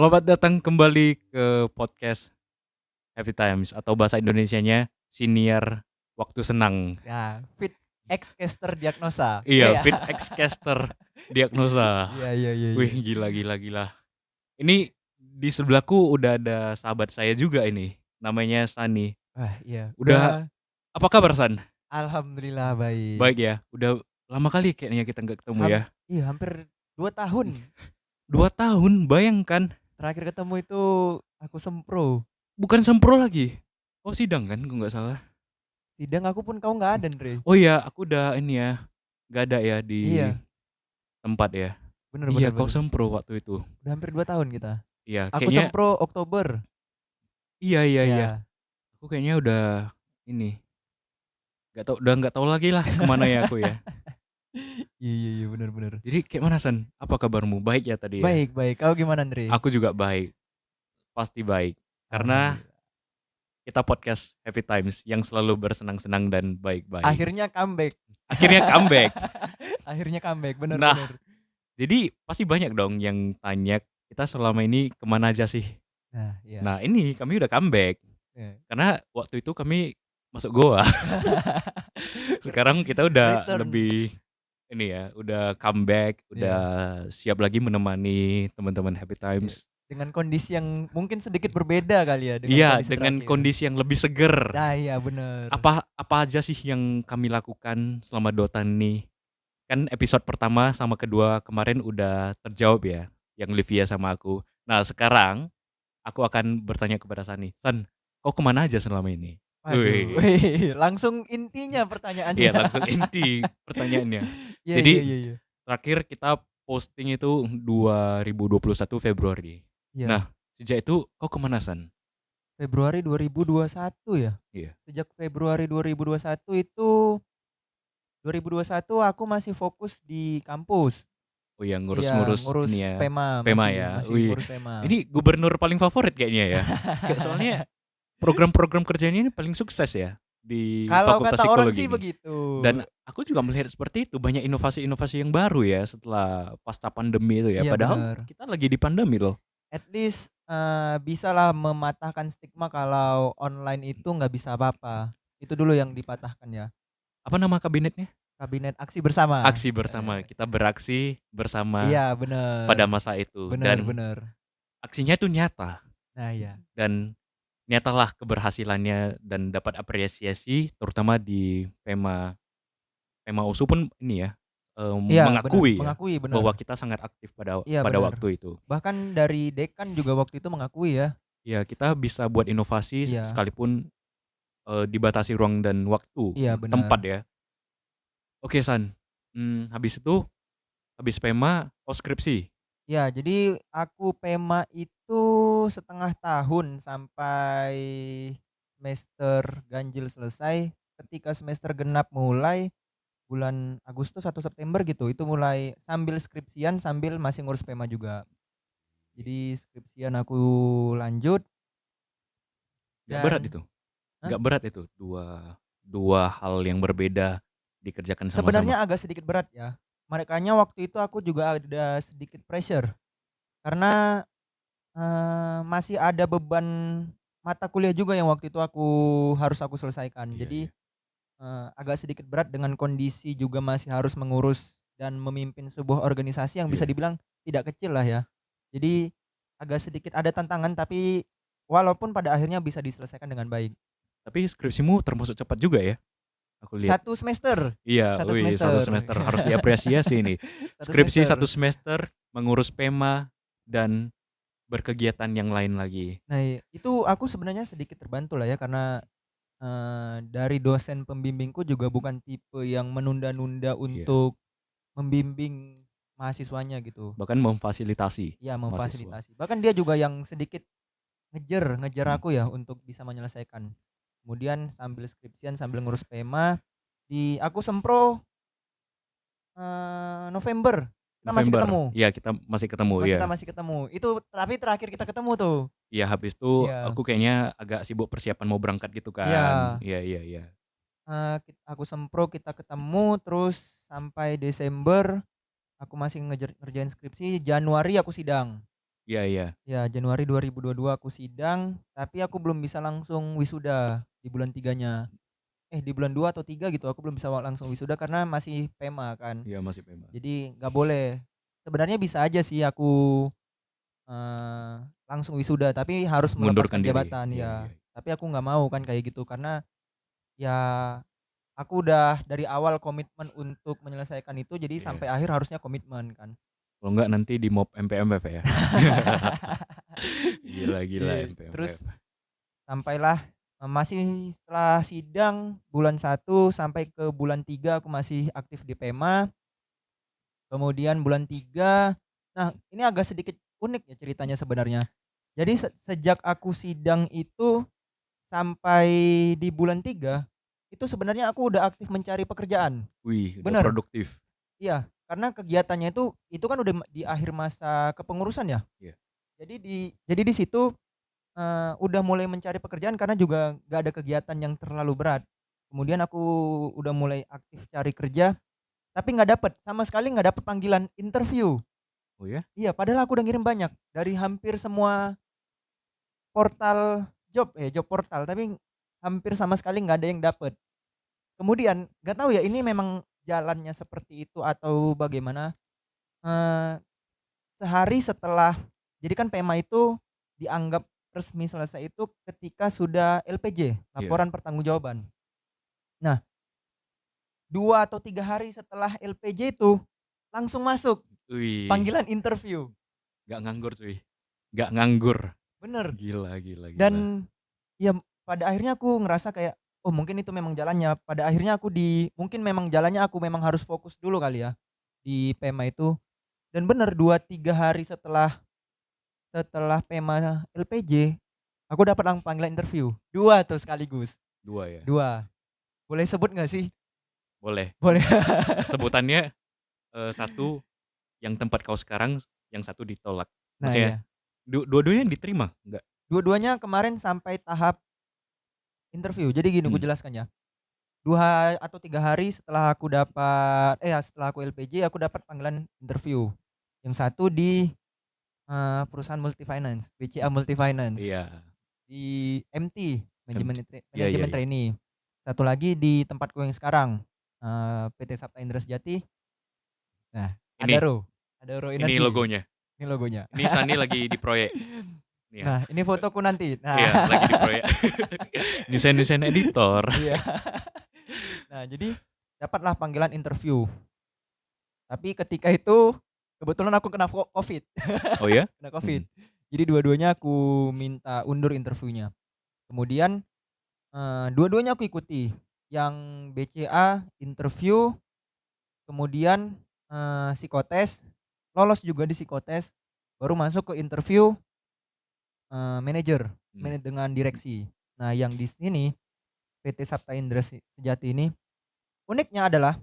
Selamat datang kembali ke podcast Happy Times atau bahasa Indonesianya Siniar Waktu Senang. Ya, Fit X-Caster Diagnosa. Iya, Iya. Fit Xcaster Diagnosa. Iya iya iya iya. Wih, gila. Ini di sebelahku udah ada sahabat saya juga ini. Namanya Sani. Wah, iya. Udah apa kabar San? Alhamdulillah baik. Baik ya. Udah lama kali kayaknya kita nggak ketemu ya. Iya, hampir 2 tahun. 2 tahun, bayangkan. Terakhir ketemu itu aku sempro. Bukan sempro lagi. Oh sidang kan, kalau nggak salah. Sidang aku pun kau nggak ada, Andre. Oh iya, aku udah ini ya. Gak ada ya di Iya, tempat ya. bener Iya, bener kau bener. sempro waktu itu. Udah hampir 2 tahun kita. Iya, Aku kayaknya sempro Oktober. iya. Ya. Aku kayaknya udah ini udah nggak tahu lagi lah kemana ya aku ya. Iya bener bener. Jadi kayak mana San? Apa kabarmu? Baik ya tadi ya. Baik baik. Kau gimana, Andre? Aku juga baik, pasti baik. Karena Alhamdulillah. kita podcast Happy Times yang selalu bersenang-senang dan baik-baik. Akhirnya comeback. Akhirnya comeback. Akhirnya comeback, bener Nah, bener. jadi pasti banyak dong yang tanya kita selama ini kemana aja sih. Nah, iya. Nah ini kami udah comeback. Iya. Karena waktu itu kami masuk goa. Sekarang kita udah Return. lebih ini ya, udah comeback, udah siap lagi menemani teman-teman Happy Times. Dengan kondisi yang mungkin sedikit berbeda kali ya Iya, kondisi dengan terakhir. kondisi yang lebih seger. Nah, iya bener. Apa aja sih yang kami lakukan selama 2 tahun ini? Kan episode pertama sama kedua kemarin udah terjawab ya, yang Livia sama aku. Nah, sekarang aku akan bertanya kepada Sani. San, kau kemana aja selama ini? Waduh, wih, langsung intinya pertanyaannya. Iya, langsung inti pertanyaannya. Iya Jadi iya. terakhir kita posting itu 2021 Februari. Iya. Nah, sejak itu kau kemana San? Februari 2021 ya? Iya. Sejak Februari 2021 itu 2021 aku masih fokus di kampus. Oh ya, Iya, ngurus ngurus ini ya. PEMA, PEMA ya. masih Wih, ngurus PEMA. ini gubernur paling favorit kayaknya ya. Kayak soalnya program-program kerjanya ini paling sukses ya di Kalau Fakultas kata orang Psikologi sih ini. begitu. Dan aku juga melihat seperti itu, banyak inovasi-inovasi yang baru ya setelah pasca pandemi itu ya. Iya, Padahal bener. kita lagi di pandemi loh. At least bisalah mematahkan stigma kalau online itu nggak bisa apa-apa. Itu dulu yang dipatahkan ya. Apa nama kabinetnya? Kabinet Aksi Bersama. Aksi Bersama. Kita beraksi bersama Iya bener. pada masa itu. Bener Dan bener. aksinya itu nyata. Nah iya. Dan nyatalah keberhasilannya dan dapat apresiasi terutama di PEMA USU pun ini ya Iya mengakui bener. ya Mengakui bener. bahwa kita sangat aktif pada Iya pada bener. waktu itu. Bahkan dari dekan juga waktu itu mengakui ya. Ya, kita bisa buat inovasi Iya. sekalipun dibatasi ruang dan waktu, Iya bener. tempat ya. Oke San, habis itu, habis PEMA, skripsi? Ya jadi aku PEMA itu setengah tahun sampai semester ganjil selesai. Ketika semester genap mulai bulan Agustus atau September gitu, itu mulai sambil skripsian sambil masih ngurus PEMA juga. Jadi skripsian aku lanjut. Gak berat Dan itu? Hah? Gak berat itu? Dua hal yang berbeda dikerjakan sama-sama? Sebenarnya agak sedikit berat ya. Makanya waktu itu aku juga ada sedikit pressure. Karena masih ada beban mata kuliah juga yang waktu itu harus aku selesaikan. Iya, Jadi iya. agak sedikit berat dengan kondisi juga masih harus mengurus dan memimpin sebuah organisasi yang bisa Iya. dibilang tidak kecil lah ya. Jadi agak sedikit ada tantangan tapi walaupun pada akhirnya bisa diselesaikan dengan baik. Tapi skripsimu termasuk cepat juga ya? Aku lihat. 1 semester. Iya, Satu wih, 1 semester. semester harus diapresiasi ini. Satu Skripsi semester. 1 semester, mengurus PEMA dan berkegiatan yang lain lagi. Nah, itu aku sebenarnya sedikit terbantu lah ya karena dari dosen pembimbingku juga bukan tipe yang menunda-nunda Iya. untuk membimbing mahasiswanya gitu. Bahkan memfasilitasi Ya, mahasiswa. memfasilitasi. Bahkan dia juga yang sedikit ngejar aku ya untuk bisa menyelesaikan. Kemudian sambil skripsian sambil ngurus PEMA aku sempro November. Kita masih November. ketemu. Iya, kita masih ketemu ya. Kita masih ketemu. Itu tapi terakhir kita ketemu tuh. Iya, habis itu Iya. aku kayaknya agak sibuk persiapan mau berangkat gitu kan. Iya. Aku sempro kita ketemu terus sampai Desember aku masih ngerjain skripsi, Januari aku sidang. Iya, iya. Ya Januari 2022 aku sidang, tapi aku belum bisa langsung wisuda di bulan 3-nya. Di bulan 2 atau 3 gitu aku belum bisa langsung wisuda karena masih PEMA kan. Iya, masih PEMA. Jadi nggak boleh. Sebenarnya bisa aja sih aku langsung wisuda tapi harus Mengundurkan melepaskan diri. jabatan Iya, ya. iya. Tapi aku nggak mau kan kayak gitu karena ya aku udah dari awal komitmen untuk menyelesaikan itu jadi Iya. sampai akhir harusnya komitmen kan. Kalau enggak nanti di mob MPMF ya. Gila, gila Iya, MPMF. terus sampailah masih setelah sidang bulan 1 sampai ke bulan 3 aku masih aktif di PEMA. Kemudian bulan 3, nah ini agak sedikit unik ya ceritanya sebenarnya. Jadi sejak aku sidang itu sampai di bulan 3 itu sebenarnya aku udah aktif mencari pekerjaan. Wih, udah Bener, produktif. iya, karena kegiatannya itu kan udah di akhir masa kepengurusan ya. Iya. Jadi di situ, udah mulai mencari pekerjaan karena juga nggak ada kegiatan yang terlalu berat. Kemudian aku udah mulai aktif cari kerja, tapi nggak dapet, sama sekali nggak dapet panggilan interview. Oh ya? Iya, padahal aku udah ngirim banyak dari hampir semua portal job portal, tapi hampir sama sekali nggak ada yang dapet. Kemudian nggak tahu ya ini memang jalannya seperti itu atau bagaimana, eee, sehari setelah jadi kan PEMA itu dianggap resmi selesai itu ketika sudah LPJ, Iya. laporan pertanggungjawaban. Nah, 2 atau 3 hari setelah LPJ itu langsung masuk Wih, panggilan interview. nggak nganggur cuy. Nggak nganggur. Bener, Gila, gila, gila. dan ya pada akhirnya aku ngerasa kayak, oh mungkin itu memang jalannya. Pada akhirnya mungkin memang jalannya aku memang harus fokus dulu kali ya di PEMA itu. Dan bener 2 3 hari setelah PEMA LPJ, aku dapat panggilan interview. 2 tuh sekaligus, Dua ya. 2. Boleh sebut nggak sih? Boleh. Boleh. Sebutannya satu yang tempat kau sekarang, yang satu ditolak. Nah Maksudnya iya, dua-duanya diterima? Enggak? dua-duanya kemarin sampai tahap interview. Jadi gini Hmm. gue jelaskan ya. 2 atau 3 hari setelah aku dapat setelah aku LPJ aku dapat panggilan interview. Yang satu di, perusahaan multifinance, BCA Multifinance Iya. di MT, MT. Iya, iya, manajemen iya. trainee. Satu lagi di tempatku yang sekarang, PT Sapta Indra Sejati. Nah, Ini Adaro ini Energi, logonya. ini logonya. Ini Sani lagi di proyek. Nih ya. Nah, ini fotoku nanti. Nah, Iya, lagi di proyek. Desain editor. iya. Nah, jadi dapatlah panggilan interview. Tapi ketika itu kebetulan aku kena Covid, Oh ya? kena Covid. Hmm. Jadi dua-duanya aku minta undur interviewnya. Kemudian, dua-duanya aku ikuti. Yang BCA interview, kemudian, psikotes, lolos juga di psikotes, baru masuk ke interview, manajer, Hmm. dengan direksi. Nah, yang di sini PT Sapta Indra Sejati ini uniknya adalah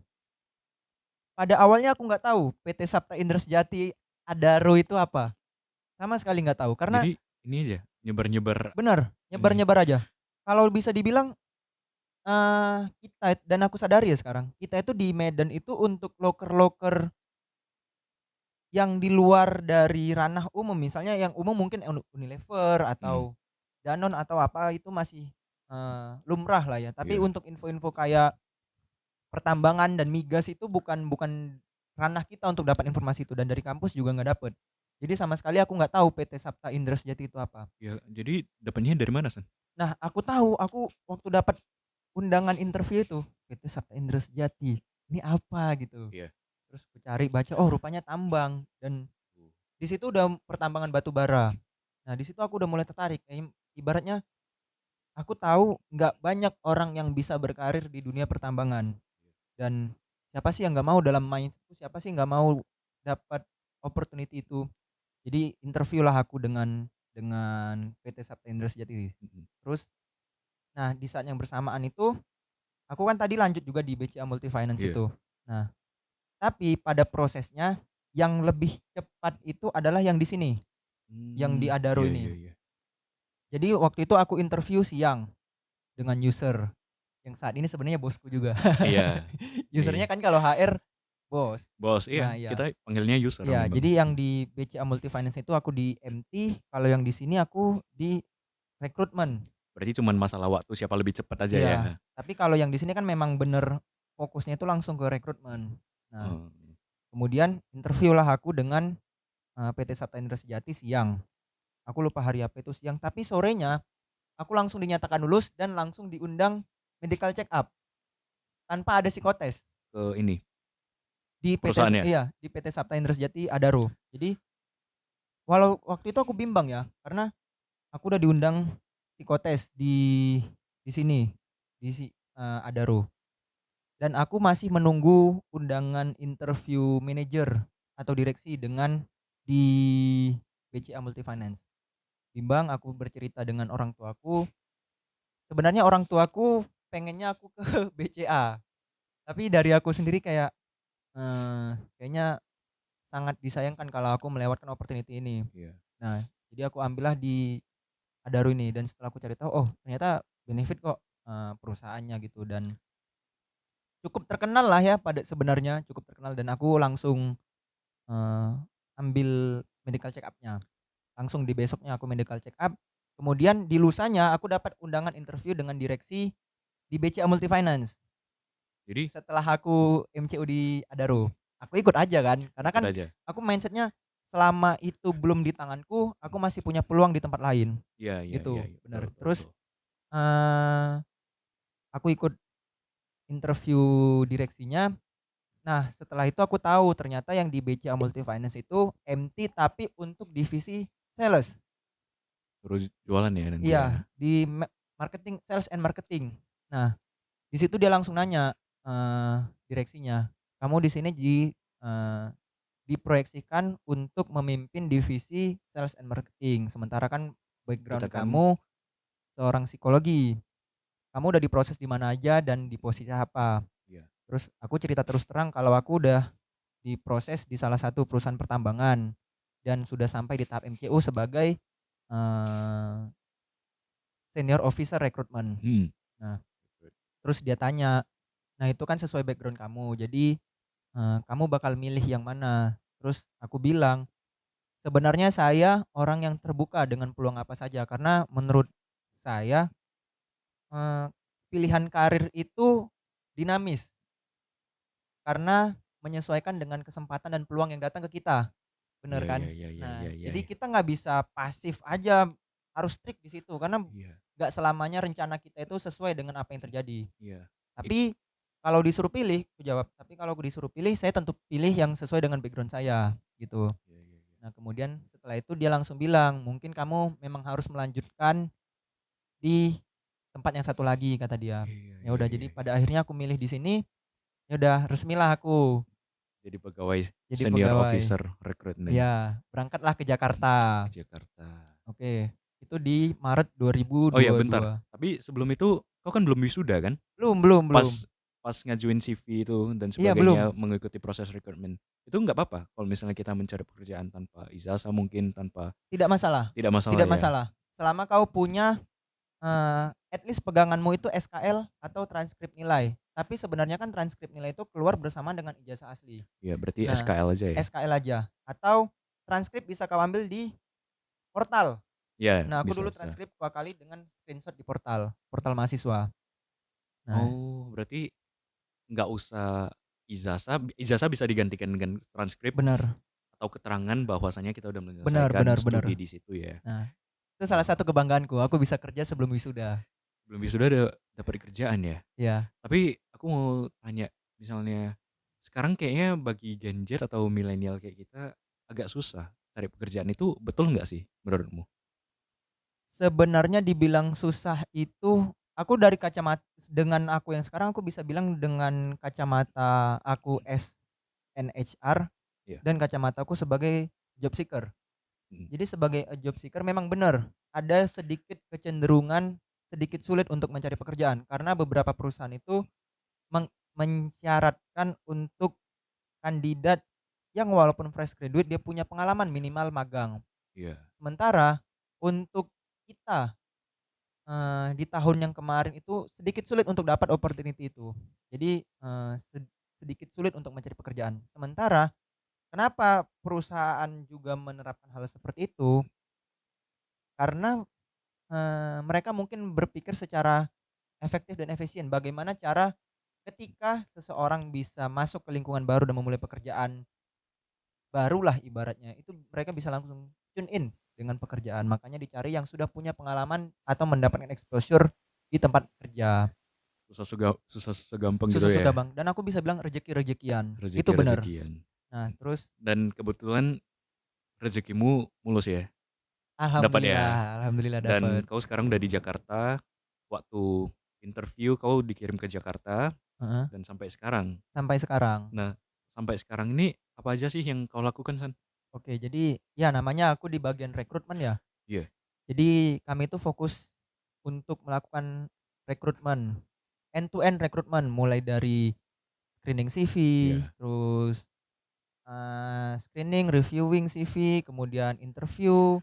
pada awalnya aku nggak tahu PT Sapta Indra Sejati Adaro itu apa, sama sekali nggak tahu karena Jadi ini aja nyebar-nyebar bener, ini. nyebar-nyebar aja. Kalau bisa dibilang, kita dan aku sadari ya sekarang, kita itu di Medan itu untuk loker-loker yang di luar dari ranah umum, misalnya yang umum mungkin Unilever Hmm. atau Danone atau apa itu masih, lumrah lah ya. Tapi Iya. untuk info-info kayak pertambangan dan migas itu bukan ranah kita untuk dapat informasi itu dan dari kampus juga nggak dapet. Jadi sama sekali aku nggak tahu PT Sapta Indra Sejati itu apa. Ya, jadi dapatnya dari mana, San? Nah, aku tahu, aku waktu dapat undangan interview itu, PT Sapta Indra Sejati, ini apa gitu. Iya. Terus aku cari baca, oh rupanya tambang dan di situ udah pertambangan batu bara. Nah, di situ aku udah mulai tertarik. Ibaratnya aku tahu nggak banyak orang yang bisa berkarir di dunia pertambangan. Dan siapa sih yang nggak mau dalam mindset, siapa sih nggak mau dapat opportunity itu. Jadi interview lah aku dengan PT Sapta Indra Sejati. Mhm. Terus, nah di saat yang bersamaan itu, aku kan tadi lanjut juga di BCA Multifinance Iya. itu. Nah, tapi pada prosesnya yang lebih cepat itu adalah yang di sini, yang di Adaro Iya, ini. iya, iya. Jadi waktu itu aku interview siang dengan user yang saat ini sebenarnya bosku juga. Iya. Usernya Iya. kan kalau HR bos. Bos, Nah, iya, iya. kita panggilnya user Iya, memang. jadi yang di BCA Multifinance itu aku di MT, kalau yang di sini aku di rekrutmen. Berarti cuman masalah waktu siapa lebih cepat aja ya? Iya, tapi kalau yang di sini kan memang bener fokusnya itu langsung ke rekrutmen. Nah, Oh, kemudian interview lah aku dengan PT Sabta Indra Sejati siang. Aku lupa hari apa itu siang, tapi sorenya aku langsung dinyatakan lulus dan langsung diundang medical check up tanpa ada psikotes ke ini, di perusahaannya? Di PT Sabta Indra Sejati Adaro. Jadi walau waktu itu aku bimbang ya, karena aku udah diundang psikotes di sini Adaro. Dan aku masih menunggu undangan interview manajer atau direksi dengan di BCA Multifinance. Bimbang, aku bercerita dengan orang tuaku. Sebenarnya orang tuaku pengennya aku ke BCA, tapi dari aku sendiri kayak kayaknya sangat disayangkan kalau aku melewatkan opportunity ini. Iya. Nah, jadi aku ambillah di Adaro ini, dan setelah aku cari tahu, oh ternyata benefit kok perusahaannya gitu, dan cukup terkenal lah ya, pada sebenarnya cukup terkenal, dan aku langsung eh, ambil medical check up-nya. Langsung di besoknya aku medical check up. Kemudian di lusanya aku dapat undangan interview dengan direksi di BCA Multifinance. Jadi Setelah aku MCU di Adaro, aku ikut aja kan, karena ikut kan aja. aku mindsetnya selama itu belum di tanganku, aku masih punya peluang di tempat lain Iya, iya, iya, gitu, iya, betul, benar. betul, Terus betul. eh aku ikut interview direksinya. Nah, setelah itu aku tahu ternyata yang di BCA Multifinance itu MT tapi untuk divisi sales. Terus jualan ya nanti ya? Iya, di marketing, sales and marketing. Nah, di situ dia langsung nanya direksinya, "Kamu di sini eh, diproyeksikan untuk memimpin divisi sales and marketing. Sementara kan Kita background kan kamu seorang psikologi. Kamu udah diproses di mana aja dan di posisi apa?" iya, Terus aku cerita terus terang kalau aku udah diproses di salah satu perusahaan pertambangan dan sudah sampai di tahap MCU sebagai eh, senior officer recruitment. hmm, Nah, terus dia tanya, "Nah, itu kan sesuai background kamu. Jadi kamu bakal milih yang mana?" Terus aku bilang, "Sebenarnya saya orang yang terbuka dengan peluang apa saja, karena menurut saya eh, pilihan karir itu dinamis karena menyesuaikan dengan kesempatan dan peluang yang datang ke kita." Bener iya, iya, kan? iya, iya, iya, Nah, iya, jadi iya, kita nggak bisa pasif aja, harus strict di situ, karena iya, nggak selamanya rencana kita itu sesuai dengan apa yang terjadi. iya. Tapi kalau disuruh pilih, aku jawab, "Tapi kalau disuruh pilih, saya tentu pilih yang sesuai dengan background saya," gitu. Iya, iya, iya. Nah, kemudian setelah itu dia langsung bilang, "Mungkin kamu memang harus melanjutkan di tempat yang satu lagi," kata dia. Iya, Ya iya, udah, iya, jadi iya. pada akhirnya aku milih di sini. Ya udah, resmilah aku Jadi pegawai jadi senior pegawai. officer recruitment Iya, berangkatlah ke Jakarta. ke Jakarta. Oke, itu di Maret Oh ya bentar, 2022. tapi sebelum itu kau kan belum wisuda kan? Belum, belum, belum. Pas pas ngajuin CV itu dan Iya, belum. sebagainya mengikuti proses recruitment. Itu nggak apa-apa kalau misalnya kita mencari pekerjaan tanpa ijazah mungkin tanpa Tidak masalah. tidak masalah Tidak ya. masalah. Selama kau punya at least peganganmu itu SKL atau transkrip nilai. Tapi sebenarnya kan transkrip nilai itu keluar bersamaan dengan ijazah asli. Ya berarti Nah, SKL aja ya. SKL aja. Atau transkrip bisa kau ambil di portal. Ya, Nah, aku bisa dulu bisa. transkrip 2 kali dengan screenshot di portal mahasiswa. Nah, Oh, berarti nggak usah ijazah, ijazah bisa digantikan dengan transkrip benar, atau keterangan bahwasanya kita udah benar, menyelesaikan benar, benar. studi di situ ya. Nah, itu salah Oh, satu kebanggaanku. Aku bisa kerja sebelum wisuda. belum sudah ada dapat kerjaan ya. Ya, Tapi aku mau tanya, misalnya sekarang kayaknya bagi Gen Z atau milenial kayak kita agak susah cari pekerjaan itu betul nggak sih menurutmu? sebenarnya dibilang susah itu, aku dari kacamata, dengan aku yang sekarang, aku bisa bilang dengan kacamata aku as an HR Iya. dan kacamata aku sebagai job seeker. Mm. Jadi sebagai job seeker memang benar ada sedikit kecenderungan sedikit sulit untuk mencari pekerjaan karena beberapa perusahaan itu mensyaratkan untuk kandidat yang walaupun fresh graduate dia punya pengalaman minimal magang. Iya. Sementara untuk kita di tahun yang kemarin itu sedikit sulit untuk dapat opportunity itu. Jadi sedikit sulit untuk mencari pekerjaan. Sementara kenapa perusahaan juga menerapkan hal seperti itu? Karena, mereka mungkin berpikir secara efektif dan efisien. Bagaimana cara ketika seseorang bisa masuk ke lingkungan baru dan memulai pekerjaan barulah ibaratnya, itu mereka bisa langsung tune in dengan pekerjaan. Makanya dicari yang sudah punya pengalaman atau mendapatkan exposure di tempat kerja. Susah gampang gitu Susah-susah ya. Bang, dan aku bisa bilang rezeki-rezekian. Itu bener. Rezeki-rezekian. Nah terus Dan kebetulan rezekimu mulus ya. Dapat ya. alhamdulillah alhamdulillah Dan dapet. kau sekarang udah di Jakarta. Waktu interview kau dikirim ke Jakarta Heeh, dan sampai sekarang. sampai sekarang. Nah, sampai sekarang ini apa aja sih yang kau lakukan, San? Oke, jadi ya namanya aku di bagian rekrutmen ya. Iya. Jadi kami itu fokus untuk melakukan rekrutmen, end to end rekrutmen mulai dari screening CV, Iya. terus screening, reviewing CV, kemudian interview,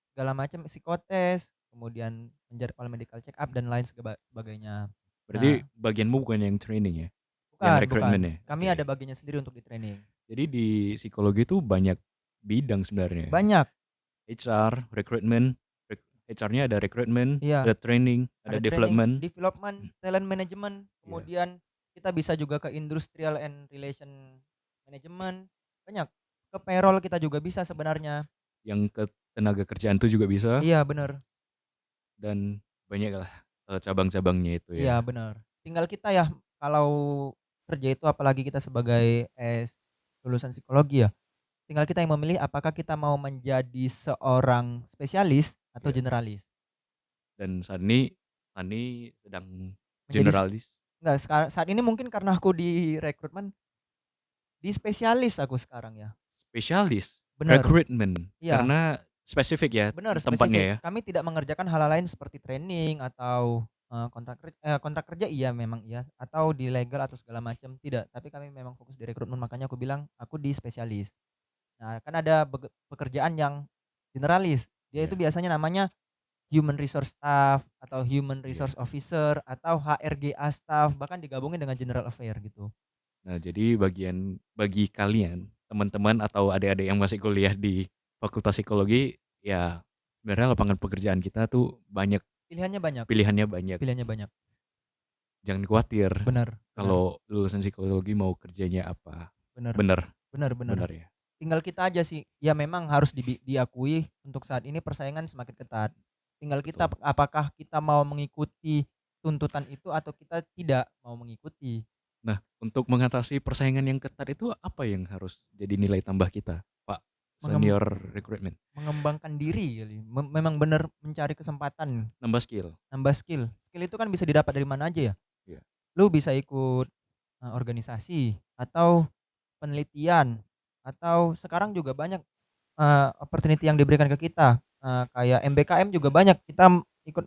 segala macam psikotes, kemudian menjadwal medical check up dan lain sebagainya. Berarti Nah, bagianmu bukan yang training ya? Yang bukan. rekrutmen ya? Kami Oke. ada bagiannya sendiri untuk di training. Jadi di psikologi itu banyak bidang sebenarnya. Banyak, HR, rekrutmen, HR-nya ada rekrutmen, iya. ada training, ada Ada training, development. development, talent management, Iya. kemudian kita bisa juga ke industrial and relation management, banyak. Ke payroll kita juga bisa sebenarnya. Yang ke tenaga kerjaan itu juga bisa Iya bener, dan banyak lah cabang-cabangnya itu iya ya. bener. Tinggal kita ya kalau kerja itu apalagi kita sebagai lulusan psikologi ya, tinggal kita yang memilih apakah kita mau menjadi seorang spesialis atau Iya. generalis. Dan Sani sedang Menjadi generalis, enggak saat ini mungkin karena aku di rekrutmen, di spesialis aku sekarang ya. spesialis, Bener, rekrutmen. iya. Karena spesifik ya Benar, tempatnya spesifik. ya. Kami tidak mengerjakan hal lain seperti training atau, kontrak kerja iya memang iya, atau di legal atau segala macam, tidak. Tapi kami memang fokus di rekrutmen, makanya aku bilang aku di spesialis. Nah, kan ada pekerjaan yang generalis, dia itu Iya, biasanya namanya human resource staff atau human iya. resource officer atau HRGA staff, bahkan digabungin dengan general affair gitu. Nah, jadi bagi kalian, teman-teman atau adik-adik yang masih kuliah di Fakultas Psikologi, ya sebenarnya lapangan pekerjaan kita tuh banyak, Pilihannya banyak, pilihannya banyak. pilihannya banyak. Jangan khawatir Benar, benar, kalau lulusan psikologi mau kerjanya apa. benar, Bener, benar, benar. bener ya. Tinggal kita aja sih, ya memang harus diakui untuk saat ini persaingan semakin ketat. Tinggal kita Betul. apakah kita mau mengikuti tuntutan itu atau kita tidak mau mengikuti. Nah, untuk mengatasi persaingan yang ketat itu apa yang harus jadi nilai tambah kita, Pak Mengem- Senior Recruitment? Mengembangkan diri kali. Memang benar mencari kesempatan, Nambah skill. nambah skill. Skill itu kan bisa didapat dari mana aja ya. Iya. Lu bisa ikut organisasi atau penelitian atau sekarang juga banyak opportunity yang diberikan ke kita. Kayak MBKM juga banyak kita ikut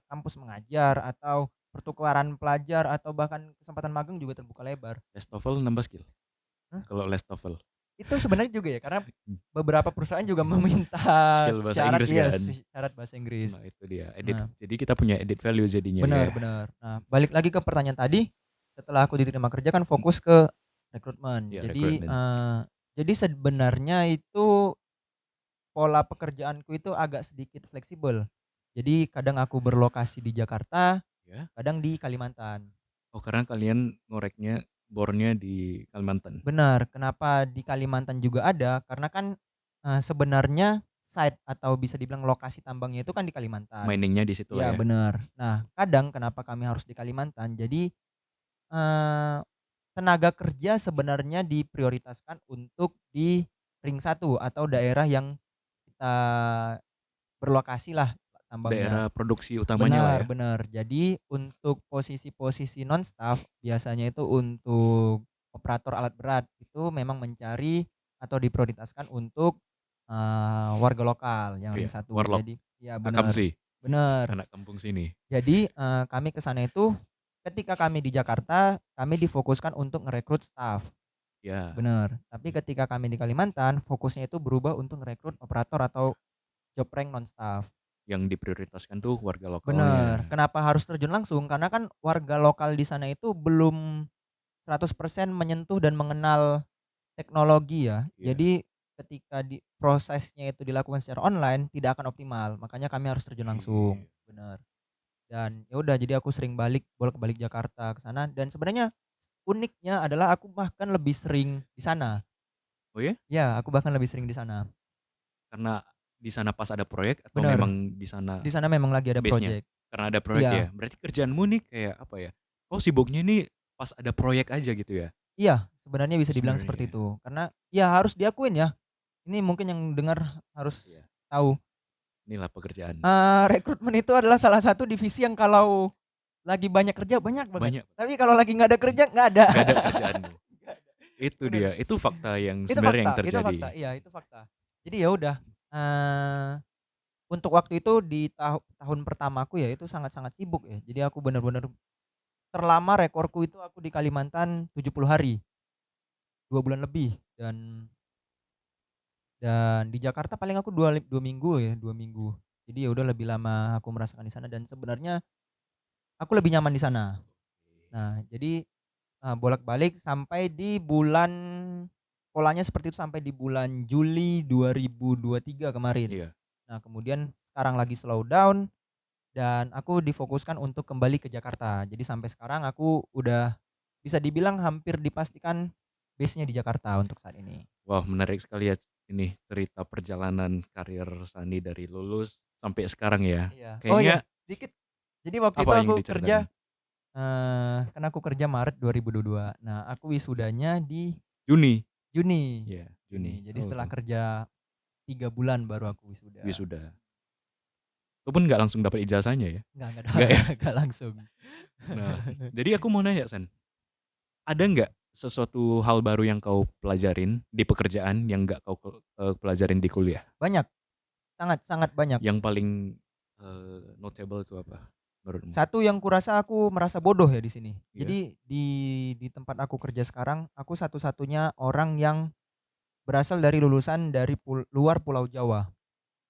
kampus mengajar atau pertukaran pelajar atau bahkan kesempatan magang juga terbuka lebar. Les TOEFL nambah skill. Hah? Kalau les TOEFL. Itu sebenarnya juga ya karena beberapa perusahaan juga meminta Skill bahasa syarat Inggris yes, kan. syarat bahasa Inggris. Nah, itu dia. Edit. Nah, Jadi kita punya edit value jadinya benar ya. benar. Nah, balik lagi ke pertanyaan tadi, setelah aku diterima kerja kan fokus ke rekrutmen. Ya, Jadi recruitment. jadi sebenarnya itu pola pekerjaanku itu agak sedikit fleksibel. Jadi kadang aku berlokasi di Jakarta, Ya. kadang di Kalimantan. Oh, karena kalian ngoreknya bornya di Kalimantan. Benar, kenapa di Kalimantan juga ada? Karena kan sebenarnya site atau bisa dibilang lokasi tambangnya itu kan di Kalimantan. Miningnya di situ Iya lah ya. benar. Nah, kadang kenapa kami harus di Kalimantan? Jadi eh, tenaga kerja sebenarnya diprioritaskan untuk di ring 1 atau daerah yang kita berlokasi lah tambangnya. Daerah produksi utamanya lah Benar, ya. benar. Jadi untuk posisi-posisi non staff biasanya itu untuk operator alat berat itu memang mencari atau diprioritaskan untuk warga lokal yang ring Iya, 1. warlock. Jadi ya benar. Akamsi, Benar. anak kampung sini. Jadi kami ke sana itu ketika kami di Jakarta, kami difokuskan untuk ngerekrut staff. Ya, Benar. Tapi ketika kami di Kalimantan, fokusnya itu berubah untuk ngerekrut operator atau job rank non staff. yang diprioritaskan tuh warga Bener. lokalnya. Kenapa harus terjun langsung? Karena kan warga lokal di sana itu belum 100% menyentuh dan mengenal teknologi ya. Iya. Jadi ketika prosesnya itu dilakukan secara online tidak akan optimal. Makanya kami harus terjun langsung. Oke. Benar. Dan ya udah jadi aku sering bolak-balik Jakarta ke sana dan sebenarnya uniknya adalah aku bahkan lebih sering di sana. Oh ya? Ya, aku bahkan lebih sering di sana. Karena di sana pas ada proyek atau Bener. memang di sana Di sana memang lagi ada base-nya? project. Karena ada proyek ya? Iya. Berarti kerjaanmu nih kayak apa ya? Oh sibuknya nih pas ada proyek aja gitu ya? Iya, sebenarnya bisa dibilang seperti Sebenarnya. itu. Karena ya harus diakuin ya. Ini mungkin yang dengar harus Iya. tahu. Inilah pekerjaan. Rekrutmen itu adalah salah satu divisi yang kalau lagi banyak kerja banyak banget. Banyak. Tapi kalau lagi nggak ada kerja nggak ada. Gak ada kerjaanmu. Itu Bener. dia. Itu fakta yang Itu sebenarnya fakta, yang itu terjadi. fakta. Iya, itu fakta. Jadi ya udah. Untuk waktu itu di tahun pertamaku ya itu sangat-sangat sibuk ya. Jadi aku bener-bener terlama rekorku itu aku di Kalimantan 70 hari. 2 bulan lebih dan di Jakarta paling aku 2 minggu ya, 2 minggu. Jadi ya udah lebih lama aku merasakan di sana dan sebenarnya aku lebih nyaman di sana. Nah, jadi bolak-balik sampai di bulan polanya seperti itu sampai di bulan Juli 2023 kemarin. Iya. Nah, kemudian sekarang lagi slow down dan aku difokuskan untuk kembali ke Jakarta. Jadi sampai sekarang aku udah bisa dibilang hampir dipastikan base-nya di Jakarta untuk saat ini. Wah menarik sekali ya ini cerita perjalanan karir Sani dari lulus sampai sekarang ya. Iya. Oh iya, Kayaknya sedikit. Jadi waktu apa itu yang aku kerja, diceritakan? kan aku kerja Maret 2022. Nah, aku wisudanya di Juni. Juni. Iya, Juni. Juni. Jadi Oh, setelah kerja 3 bulan baru aku wisuda. wisuda. Itu pun nggak langsung dapat ijazahnya ya? Enggak Nggak ya? enggak langsung. Nah, jadi aku mau nanya San, ada nggak sesuatu hal baru yang kau pelajarin di pekerjaan yang nggak kau pelajarin di kuliah? Banyak, sangat banyak. Yang paling notable itu apa menurutmu? Satu yang kurasa aku merasa bodoh ya di sini. Iya, Jadi di tempat aku kerja sekarang, aku satu-satunya orang yang berasal dari lulusan dari luar Pulau Jawa.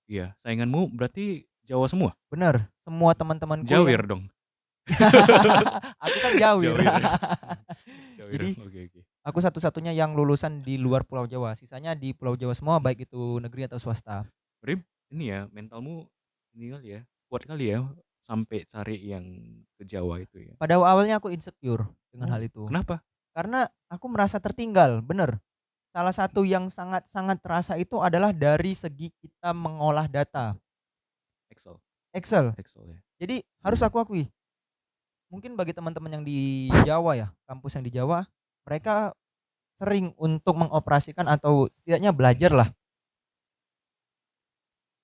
iya. Sainganmu berarti Jawa semua? Bener, semua teman-temanku Jawir yang dong. aku kan Jawir. Jawir. Jawir. Jadi Oke, oke. aku satu-satunya yang lulusan di luar Pulau Jawa. Sisanya di Pulau Jawa semua baik itu negeri atau swasta. Berarti ini ya mentalmu ini kali ya, kuat kali ya sampai cari yang ke Jawa itu ya. Pada awalnya aku insecure dengan Oh, hal itu. kenapa? Karena aku merasa tertinggal, bener. Salah satu yang sangat-sangat terasa itu adalah dari segi kita mengolah data. Excel. Excel. Excel ya. Jadi harus aku akui, mungkin bagi teman-teman yang di Jawa ya, kampus yang di Jawa, mereka sering untuk mengoperasikan atau setidaknya belajar lah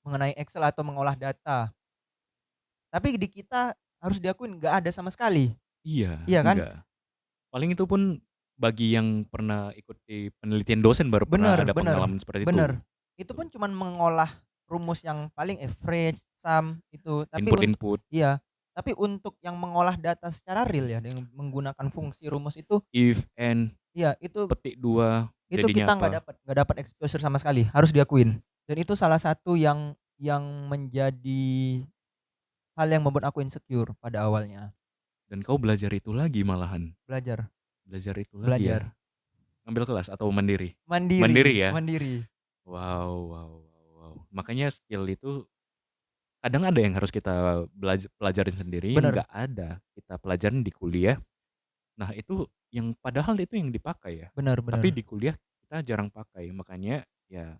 mengenai Excel atau mengolah data. Tapi di kita harus diakuin nggak ada sama sekali. Iya, Iya kan? enggak. Paling itu pun bagi yang pernah ikuti penelitian dosen baru pernah Bener, ada bener, pengalaman seperti itu. bener. Itu pun cuman mengolah rumus yang paling average, sum itu. Tapi Input-input, iya, tapi untuk yang mengolah data secara real ya dengan menggunakan fungsi rumus itu, if, and, iya itu petik 2, itu jadinya kita apa? nggak dapat exposure sama sekali, harus diakuin. Dan itu salah satu yang menjadi hal yang membuat aku insecure pada awalnya. Dan kau belajar itu lagi malahan. Belajar, Belajar itu lagi belajar. ya. Ngambil kelas atau mandiri? Mandiri. Mandiri ya? Mandiri. Wow. Makanya skill itu kadang ada yang harus kita pelajarin sendiri, yang Bener. nggak ada kita pelajarin di kuliah. Nah itu yang padahal itu yang dipakai ya. Bener. Tapi di kuliah kita jarang pakai. Makanya ya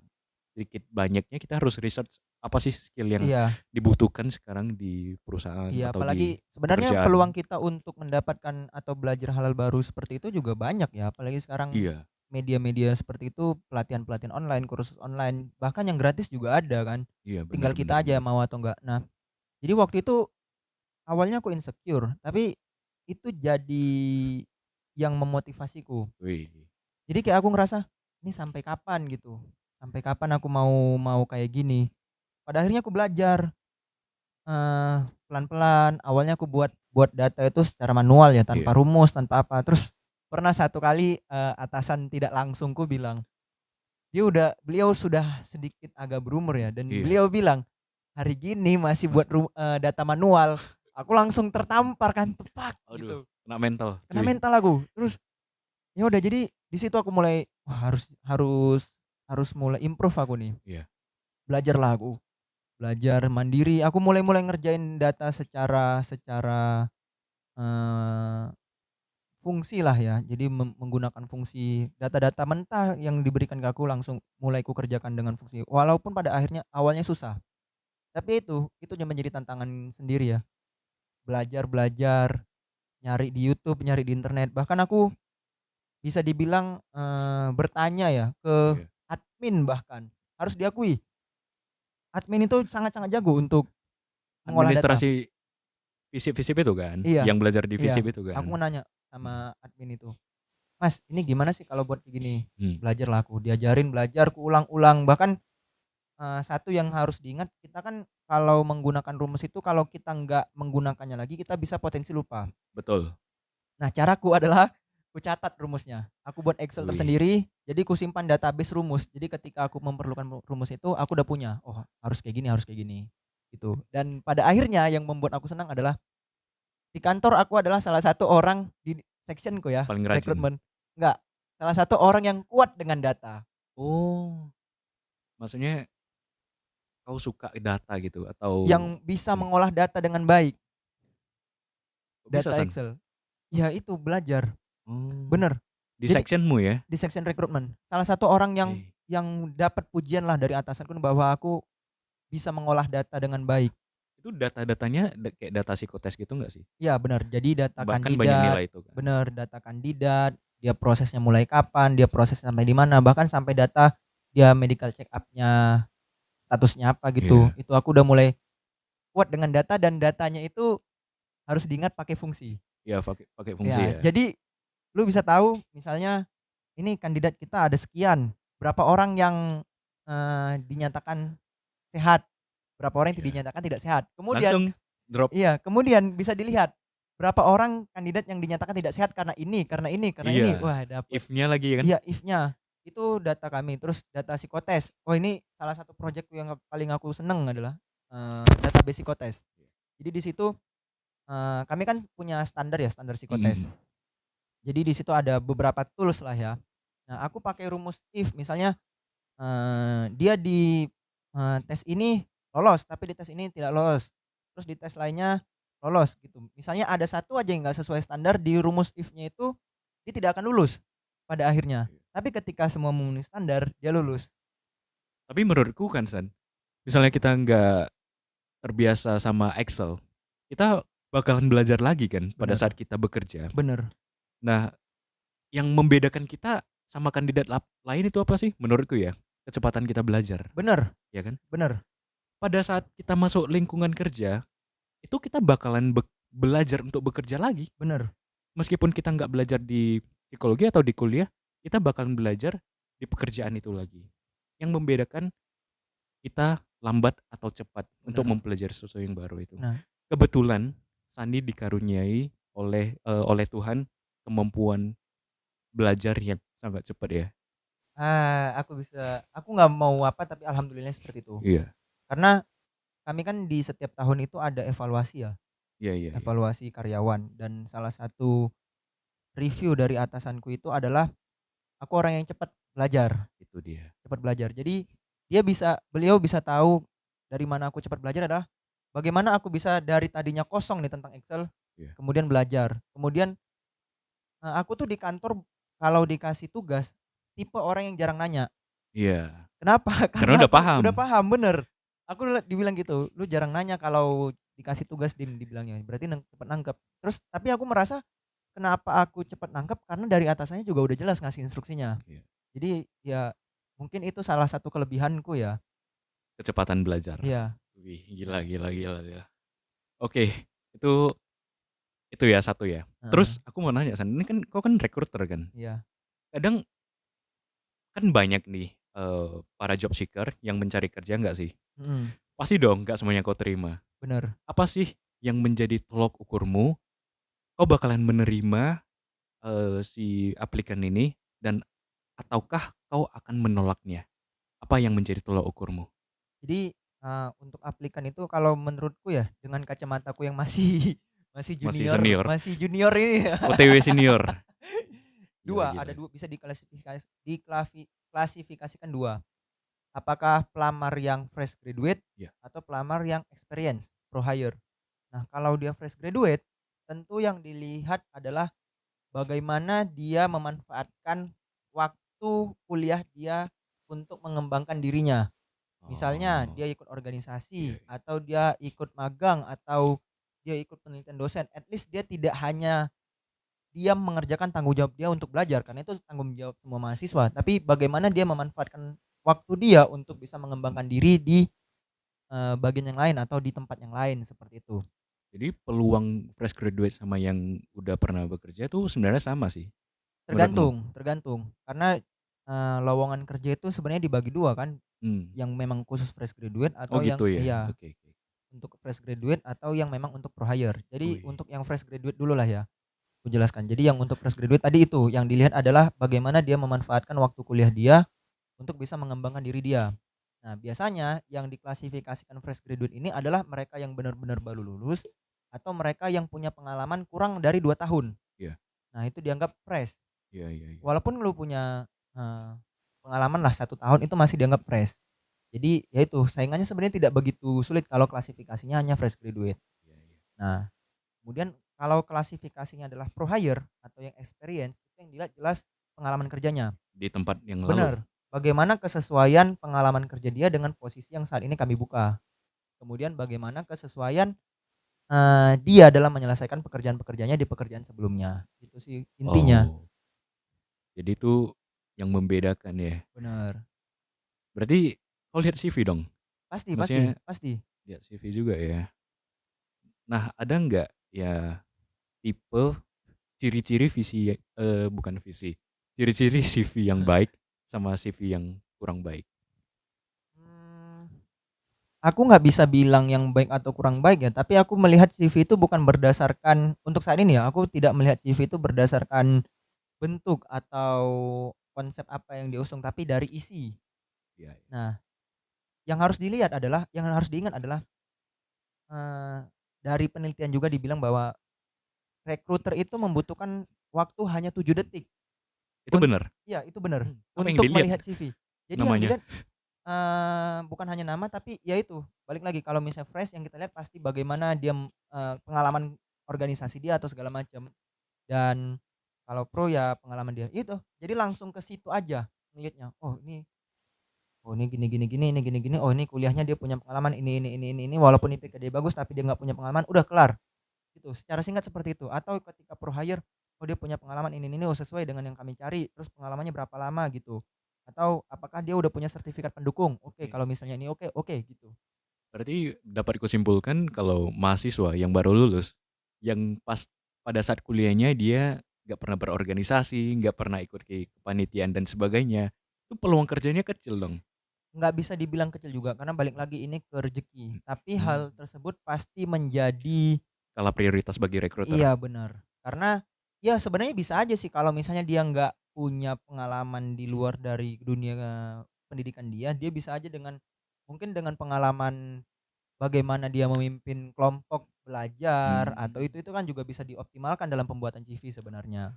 sedikit banyaknya kita harus research apa sih skill yang Iya, dibutuhkan sekarang di perusahaan iya. atau Apalagi di sebenarnya pekerjaan. peluang kita untuk mendapatkan atau belajar hal baru seperti itu juga banyak ya. Apalagi sekarang Iya, media-media seperti itu, pelatihan-pelatihan online, kursus online, bahkan yang gratis juga ada kan. iya Tinggal kita aja mau atau enggak. Nah, jadi waktu itu awalnya aku insecure, tapi itu jadi yang memotivasiku. Wih, Jadi kayak aku ngerasa, ini sampai kapan gitu? Sampai kapan aku mau kayak gini? Pada akhirnya aku belajar pelan-pelan. Awalnya aku buat data itu secara manual ya, tanpa iya. rumus, tanpa apa. Terus pernah satu kali atasan tidak langsungku bilang, beliau sudah sedikit agak berumur ya, dan Iya. beliau bilang, hari gini masih buat data manual. Aku langsung tertampar kan, tepak Aduh, gitu. kena mental. Kena Cuy. mental aku. Terus Ya udah jadi di situ aku mulai wah harus harus harus mulai improve aku nih. Iya. Belajarlah aku, belajar mandiri. Aku mulai ngerjain data secara secara eh, fungsi lah ya. Jadi menggunakan fungsi data-data mentah yang diberikan ke aku langsung mulai ku kerjakan dengan fungsi. Walaupun pada akhirnya awalnya susah. Tapi itu yang menjadi tantangan sendiri ya. Belajar, nyari di YouTube, nyari di internet. Bahkan aku bisa dibilang bertanya ya ke Iya. admin bahkan. Harus diakui, admin itu sangat-sangat jago untuk mengolah data. Administrasi Visip-visip itu kan? Iya, Yang belajar di iya. Visip itu Aku kan? mau nanya Hmm. sama admin itu, "Mas, ini gimana sih kalau buat kayak gini?" Hmm. Belajarlah aku, diajarin, belajar, kuulang-ulang. Bahkan satu yang harus diingat, kita kan kalau menggunakan rumus itu kalau kita nggak menggunakannya lagi, kita bisa potensi lupa. Betul. Nah, caraku adalah ku catat rumusnya. Aku buat Excel Wih. tersendiri, jadi ku simpan database rumus. Jadi ketika aku memerlukan rumus itu, aku udah punya. Oh, harus kayak gini, gitu. Dan pada akhirnya yang membuat aku senang adalah di kantor aku adalah salah satu orang di sectionku ya, Paling rajin. rekrutmen. Enggak, salah satu orang yang kuat dengan data, Oh, maksudnya kau suka data gitu atau yang bisa hmm, mengolah data dengan baik, kok bisa data San? Excel. Ya itu belajar, Oh, bener. di Jadi sectionmu ya? di section rekrutmen, salah satu orang Oke. yang dapat pujian lah dari atasanku bahwa aku bisa mengolah data dengan baik. Itu data-datanya kayak data psikotes gitu nggak sih? Ya benar, jadi data Bahkan banyak kandidat, nilai itu kan. benar data kandidat, dia prosesnya mulai kapan, dia proses sampai di mana, bahkan sampai data dia medical check up-nya statusnya apa gitu. Iya. Itu aku udah mulai kuat dengan data dan datanya itu harus diingat pakai fungsi. Ya pakai pakai fungsi Ya, ya. jadi lu bisa tahu misalnya ini kandidat kita ada sekian, berapa orang yang dinyatakan sehat, berapa orang yang Iya. dinyatakan tidak sehat. Kemudian Langsung drop. iya, kemudian bisa dilihat berapa orang kandidat yang dinyatakan tidak sehat karena ini, karena ini, karena ini. Iya. Wah, dapet. If-nya lagi kan? Iya, if-nya. Itu data kami. Terus data psikotes. Oh, ini salah satu proyekku yang paling aku seneng adalah database psikotes. Jadi di situ kami kan punya standar ya, standar psikotes. Mm. Jadi di situ ada beberapa tools lah ya. Nah, aku pakai rumus if misalnya dia di tes ini lolos, tapi di tes ini tidak lolos. Terus di tes lainnya lolos gitu. Misalnya ada satu aja yang nggak sesuai standar di rumus if-nya itu dia tidak akan lulus pada akhirnya. Tapi ketika semua memenuhi standar, dia lulus. Tapi menurutku kan San, misalnya kita nggak terbiasa sama Excel, kita bakalan belajar lagi kan pada Bener, saat kita bekerja. bener, Nah, yang membedakan kita sama kandidat lain itu apa sih? Menurutku ya, kecepatan kita belajar, bener, ya kan? bener, Pada saat kita masuk lingkungan kerja, itu kita bakalan belajar untuk bekerja lagi. bener. Meskipun kita nggak belajar di psikologi atau di kuliah, kita bakalan belajar di pekerjaan itu lagi. Yang membedakan kita lambat atau cepat untuk Bener. mempelajari sesuatu yang baru itu. Nah, Kebetulan Sandi dikaruniai oleh Tuhan kemampuan belajar yang sangat cepat ya. aku nggak mau apa tapi alhamdulillah seperti itu. Iya. Karena kami kan di setiap tahun itu ada evaluasi ya, Iya, iya, iya. evaluasi karyawan dan salah satu review dari atasanku itu adalah aku orang yang cepat belajar, Itu dia. cepat belajar. Jadi beliau bisa tahu dari mana aku cepat belajar adalah bagaimana aku bisa dari tadinya kosong nih tentang Excel, Iya. kemudian belajar. Kemudian aku tuh di kantor kalau dikasih tugas tipe orang yang jarang nanya. Iya. Kenapa? Karena Karena udah aku paham. udah paham, bener. Aku dibilang gitu, "Lu jarang nanya kalau dikasih tugas Dim," dibilangnya. Berarti cepet nangkep. Terus tapi aku merasa kenapa aku cepet nangkep karena dari atasannya juga udah jelas ngasih instruksinya. Iya. Jadi ya mungkin itu salah satu kelebihanku ya. Kecepatan belajar. Iya, Wih, gila, gila, gila, gila. Oke, itu ya satu ya. heeh, Terus aku mau nanya San, ini kan kau kan recruiter kan. iya, Kadang kan banyak nih para job seeker yang mencari kerja nggak sih? mhm, Pasti dong nggak semuanya kau terima. bener. Apa sih yang menjadi tolok ukurmu? Kau bakalan menerima si aplikan ini dan ataukah kau akan menolaknya? Apa yang menjadi tolok ukurmu? Jadi untuk aplikan itu kalau menurutku ya dengan kacamataku yang masih masih Masih junior senior, masih junior ini ya. OTW senior. Gila Ada gila. dua, bisa klasifikasikan dua. Apakah pelamar yang fresh graduate Iya. atau pelamar yang experience, pro hire. Nah, kalau dia fresh graduate, tentu yang dilihat adalah bagaimana dia memanfaatkan waktu kuliah dia untuk mengembangkan dirinya. Misalnya Oh, dia ikut iya organisasi iya. atau dia ikut magang atau dia ikut penelitian dosen. At least dia tidak hanya dia mengerjakan tanggung jawab dia untuk belajar, karena itu tanggung jawab semua mahasiswa, tapi bagaimana dia memanfaatkan waktu dia untuk bisa mengembangkan diri di bagian yang lain atau di tempat yang lain seperti itu. Jadi peluang fresh graduate sama yang udah pernah bekerja tuh sebenarnya sama sih menurutmu? Tergantung, tergantung. Karena lowongan kerja itu sebenarnya dibagi dua kan, Hmm. yang memang khusus fresh graduate Oh atau yang gitu ya. iya, Oke oke. untuk fresh graduate atau yang memang untuk pro hire. Jadi Wih. untuk yang fresh graduate dulu lah ya, aku jelaskan. Jadi yang untuk fresh graduate tadi itu, yang dilihat adalah bagaimana dia memanfaatkan waktu kuliah dia untuk bisa mengembangkan diri dia. Nah, biasanya yang diklasifikasikan fresh graduate ini adalah mereka yang benar-benar baru lulus atau mereka yang punya pengalaman kurang dari 2 tahun. Iya Nah, itu dianggap fresh. iya iya. Iya. Walaupun lu punya pengalaman lah 1 tahun, itu masih dianggap fresh. Jadi ya itu, saingannya sebenarnya tidak begitu sulit kalau klasifikasinya hanya fresh graduate. Iya iya. Nah, kemudian kalau klasifikasinya adalah pro hire atau yang experience, itu yang dilihat jelas pengalaman kerjanya. Di tempat yang lalu. Benar. Bagaimana kesesuaian pengalaman kerja dia dengan posisi yang saat ini kami buka. Kemudian bagaimana kesesuaian dia dalam menyelesaikan pekerjaan-pekerjaannya di pekerjaan sebelumnya. Itu sih intinya. Oh. Jadi itu yang membedakan ya. Benar. Berarti kau lihat CV dong? Pasti, pasti, Maksudnya pasti. lihat CV juga ya. Nah, ada nggak ya tipe ciri-ciri visi bukan visi. Ciri-ciri CV yang baik sama CV yang kurang baik. Hmm, aku nggak bisa bilang yang baik atau kurang baik ya, tapi aku melihat CV itu bukan berdasarkan untuk saat ini ya, aku tidak melihat CV itu berdasarkan bentuk atau konsep apa yang diusung, tapi dari isi. Iya. Iya. Nah, yang harus diingat adalah eee, dari penelitian juga dibilang bahwa rekruter itu membutuhkan waktu hanya 7 detik Itu un benar. iya itu benar, Apa yang untuk dilihat melihat CV. Jadi yang namanya? dilihat bukan hanya nama, tapi ya itu, balik lagi kalau misalnya fresh yang kita lihat pasti bagaimana dia, pengalaman organisasi dia atau segala macam. Dan kalau pro ya pengalaman dia, itu. Jadi langsung ke situ aja ngelihatnya, oh ini gini gini gini, ini gini gini, oh ini kuliahnya dia punya pengalaman ini, walaupun IPK dia bagus tapi dia nggak punya pengalaman, udah kelar. Gitu, secara singkat seperti itu. Atau ketika pro hire, oh dia punya pengalaman ini, oh sesuai dengan yang kami cari, terus pengalamannya berapa lama gitu. Atau apakah dia udah punya sertifikat pendukung? Oke, Oke. kalau misalnya ini oke, oke gitu. Berarti dapat kusimpulkan kalau mahasiswa yang baru lulus, yang pas pada saat kuliahnya dia nggak pernah berorganisasi, nggak pernah ikut ke kepanitiaan dan sebagainya, itu peluang kerjanya kecil dong. Nggak bisa dibilang kecil juga karena balik lagi ini ke rezeki. Tapi Hmm. hal tersebut pasti menjadi Skala prioritas bagi rekruter. iya benar. Karena ya sebenarnya bisa aja sih kalau misalnya dia nggak punya pengalaman di luar dari dunia pendidikan dia bisa aja dengan mungkin dengan pengalaman bagaimana dia memimpin kelompok belajar atau Hmm. itu kan juga bisa dioptimalkan dalam pembuatan CV sebenarnya.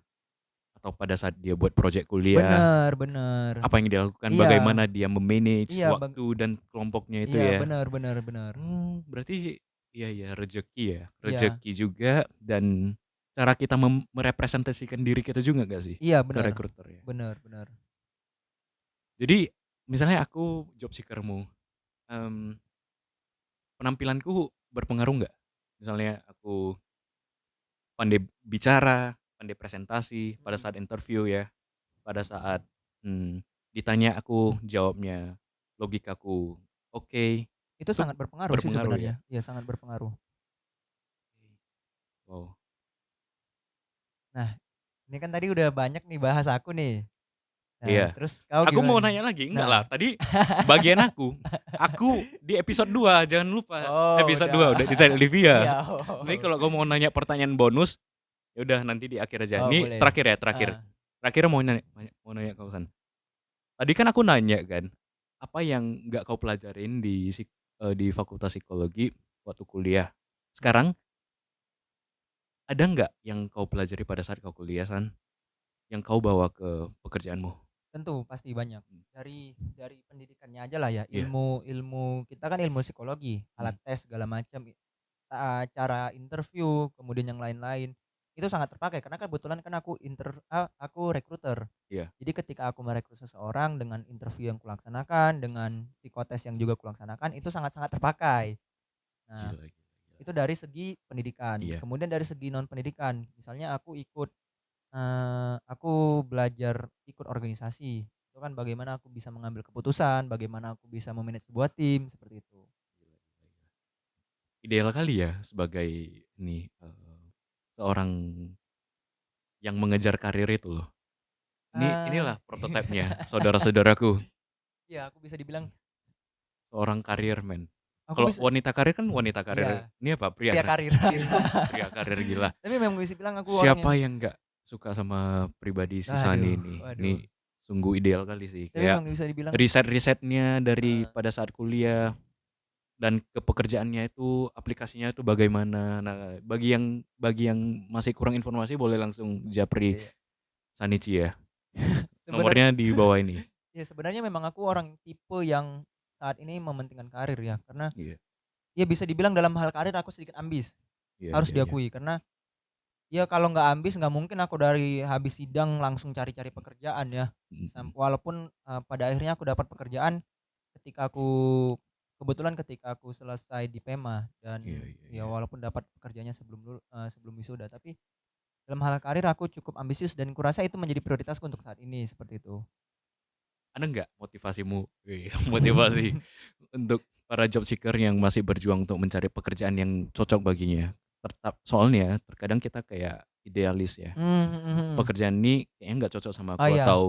Atau pada saat dia buat proyek kuliah, Bener, bener. apa yang dilakukan, Iya, bagaimana dia memanage iya, waktu dan kelompoknya itu iya, ya. bener, bener, bener. Berarti iya ya rezeki ya, Iya, rezeki juga dan cara kita merepresentasikan diri kita juga nggak sih iya, ke bener, rekruter ya. bener, bener. Jadi misalnya aku job seeker-mu, mmm, penampilanku berpengaruh nggak? Misalnya aku pandai bicara, pandai presentasi pada Mhm. saat interview ya, pada saat, ditanya aku jawabnya logikaku oke, Itu itu sangat berpengaruh sih berpengaruh ya? sebenarnya. Iya, sangat berpengaruh. Wow. Nah, ini kan tadi udah banyak nih bahas aku nih. Nah, Iya. terus kau Aku gimana mau nih? nanya lagi, enggak lah Nah. tadi bagian aku. Aku di episode 2 jangan lupa. Oh, Episode 2 udah. udah detail Olivia. Iya, Nanti oh. kalau kamu mau nanya pertanyaan bonus, ya udah nanti di akhir aja. Oh, Ini boleh. terakhir ya, terakhir. Heeh. Terakhir mau nanya kau San. Tadi kan aku nanya kan, apa yang nggak kau pelajarin di Fakultas Psikologi waktu kuliah. Sekarang ada nggak yang kau pelajari pada saat kau kuliah, San? yang kau bawa ke pekerjaanmu? Tentu pasti banyak. Hmm. Dari pendidikannya aja lah ya, Iya. ilmu kita kan ilmu psikologi, alat Hmm. tes segala macam, cara interview, kemudian yang lain-lain, itu sangat terpakai karena kebetulan kan aku recruiter. Iya. Jadi ketika aku merekrut seseorang dengan interview yang kulaksanakan, dengan psikotes yang juga kulaksanakan, itu sangat-sangat terpakai. Nah, Gila, gila, gila. itu dari segi pendidikan. Iya. Kemudian dari segi non pendidikan, misalnya aku belajar ikut organisasi. Itu kan bagaimana aku bisa mengambil keputusan, bagaimana aku bisa memanage sebuah tim, seperti itu. Gila, gila, gila. Ideal kali ya sebagai ini seorang yang mengejar karir itu loh. Eee, Inilah prototipenya saudara-saudaraku, iya aku bisa dibilang seorang karir man. aku Kalau bisa wanita karir kan wanita karir. iya, Ini apa pria pria kan? karir. Pria karir gila. Tapi memang bisa bilang aku orang yang Siapa yang nggak suka sama pribadi si Sani waduh ini? Ini waduh. sungguh ideal kali sih. Tapi Kayak memang bisa dibilang riset-risetnya dari heeh, pada saat kuliah dan ke pekerjaannya itu aplikasinya itu bagaimana. Nah, bagi yang masih kurang informasi boleh langsung japri iya. Sanichi ya. Sebenarnya Nomornya di bawah ini. ya sebenarnya memang aku orang tipe yang saat ini mementingkan karir ya, karena Iya, ya bisa dibilang dalam hal karir aku sedikit ambis, iya, harus iya, iya. diakui karena ya kalau nggak ambis nggak mungkin aku dari habis sidang langsung cari-cari pekerjaan ya. Mm-mm. Walaupun, pada akhirnya aku dapat pekerjaan ketika aku kebetulan ketika aku selesai di PEMA Iya, dan iya, ya iya. walaupun dapat pekerjaannya sebelum wisuda, tapi dalam hal karir aku cukup ambisius dan kurasa itu menjadi prioritasku untuk saat ini, seperti itu. Ada nggak motivasimu? Wih, motivasi untuk para job seeker yang masih berjuang untuk mencari pekerjaan yang cocok baginya. Soalnya terkadang kita kayak idealis ya. Mhm mhm. Pekerjaan ini kayaknya nggak cocok sama Oh aku iya. atau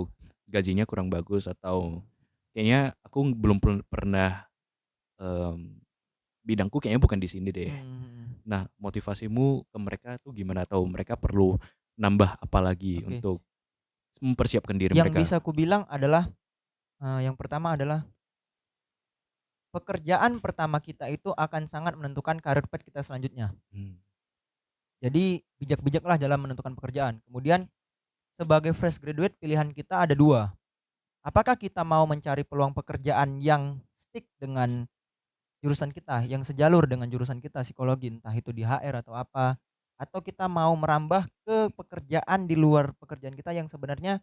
gajinya kurang bagus atau kayaknya aku belum pernah em, bidangku kayaknya bukan di sini deh. Mhm mhm. Nah, motivasimu ke mereka tuh gimana? Atau mereka perlu nambah apa lagi Oke. untuk mempersiapkan diri Yang mereka? bisa kubilang adalah, yang pertama adalah pekerjaan pertama kita itu akan sangat menentukan karir path kita selanjutnya. Hmm, Jadi bijak-bijaklah dalam menentukan pekerjaan. Kemudian sebagai fresh graduate pilihan kita ada 2. Apakah kita mau mencari peluang pekerjaan yang stick dengan jurusan kita, yang sejalur dengan jurusan kita psikologi, entah itu di HR atau apa, atau kita mau merambah ke pekerjaan di luar pekerjaan kita yang sebenarnya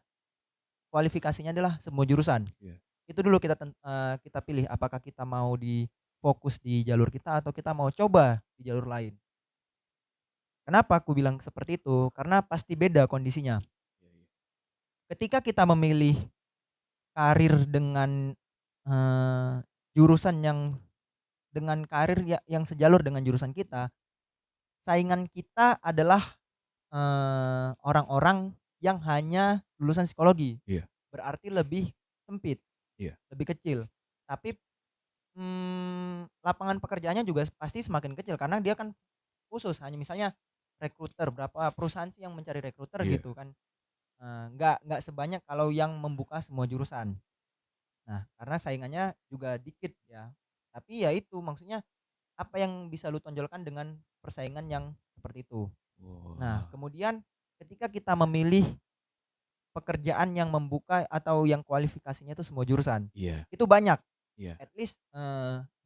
kualifikasinya adalah semua jurusan. iya. Itu dulu kita pilih apakah kita mau fokus di jalur kita atau kita mau coba di jalur lain. Kenapa aku bilang seperti itu? Karena pasti beda kondisinya. Iya, iya. Ketika kita memilih karir dengan, eee, jurusan yang dengan karir yang sejalur dengan jurusan kita, saingan kita adalah, orang-orang yang hanya lulusan psikologi. Iya, Berarti lebih sempit, iya. lebih kecil. Tapi, lapangan pekerjaannya juga pasti semakin kecil karena dia kan khusus hanya misalnya rekruter, berapa perusahaan sih yang mencari rekruter Iya. gitu kan. Nggak sebanyak kalau yang membuka semua jurusan. Nah, karena saingannya juga dikit ya. Tapi ya itu maksudnya apa yang bisa lu tonjolkan dengan persaingan yang seperti itu. Nah, Wah, kemudian ketika kita memilih pekerjaan yang membuka atau yang kualifikasinya itu semua jurusan, iya, itu banyak. iya, At least,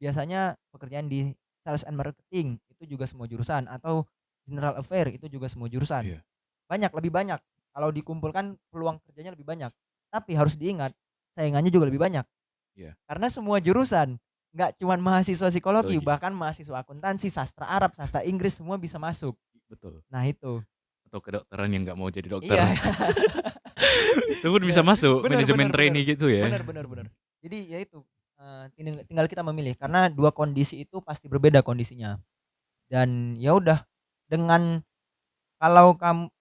biasanya pekerjaan di sales and marketing itu juga semua jurusan atau general affair itu juga semua jurusan. iya, Banyak, lebih banyak. Kalau dikumpulkan peluang kerjanya lebih banyak. Tapi harus diingat, saingannya juga lebih banyak. iya. Karena semua jurusan, nggak cuman mahasiswa psikologi, Lagi. bahkan mahasiswa akuntansi, sastra Arab, sastra Inggris semua bisa masuk. Betul. Nah itu. Atau kedokteran yang nggak mau jadi dokter. Iya. Itu pun bisa Iya. masuk Bener manajemen bener bener. trainee gitu ya. Bener bener bener. Jadi ya itu, tinggal kita memilih karena 2 kondisi itu pasti berbeda kondisinya. Dan ya udah, dengan kalau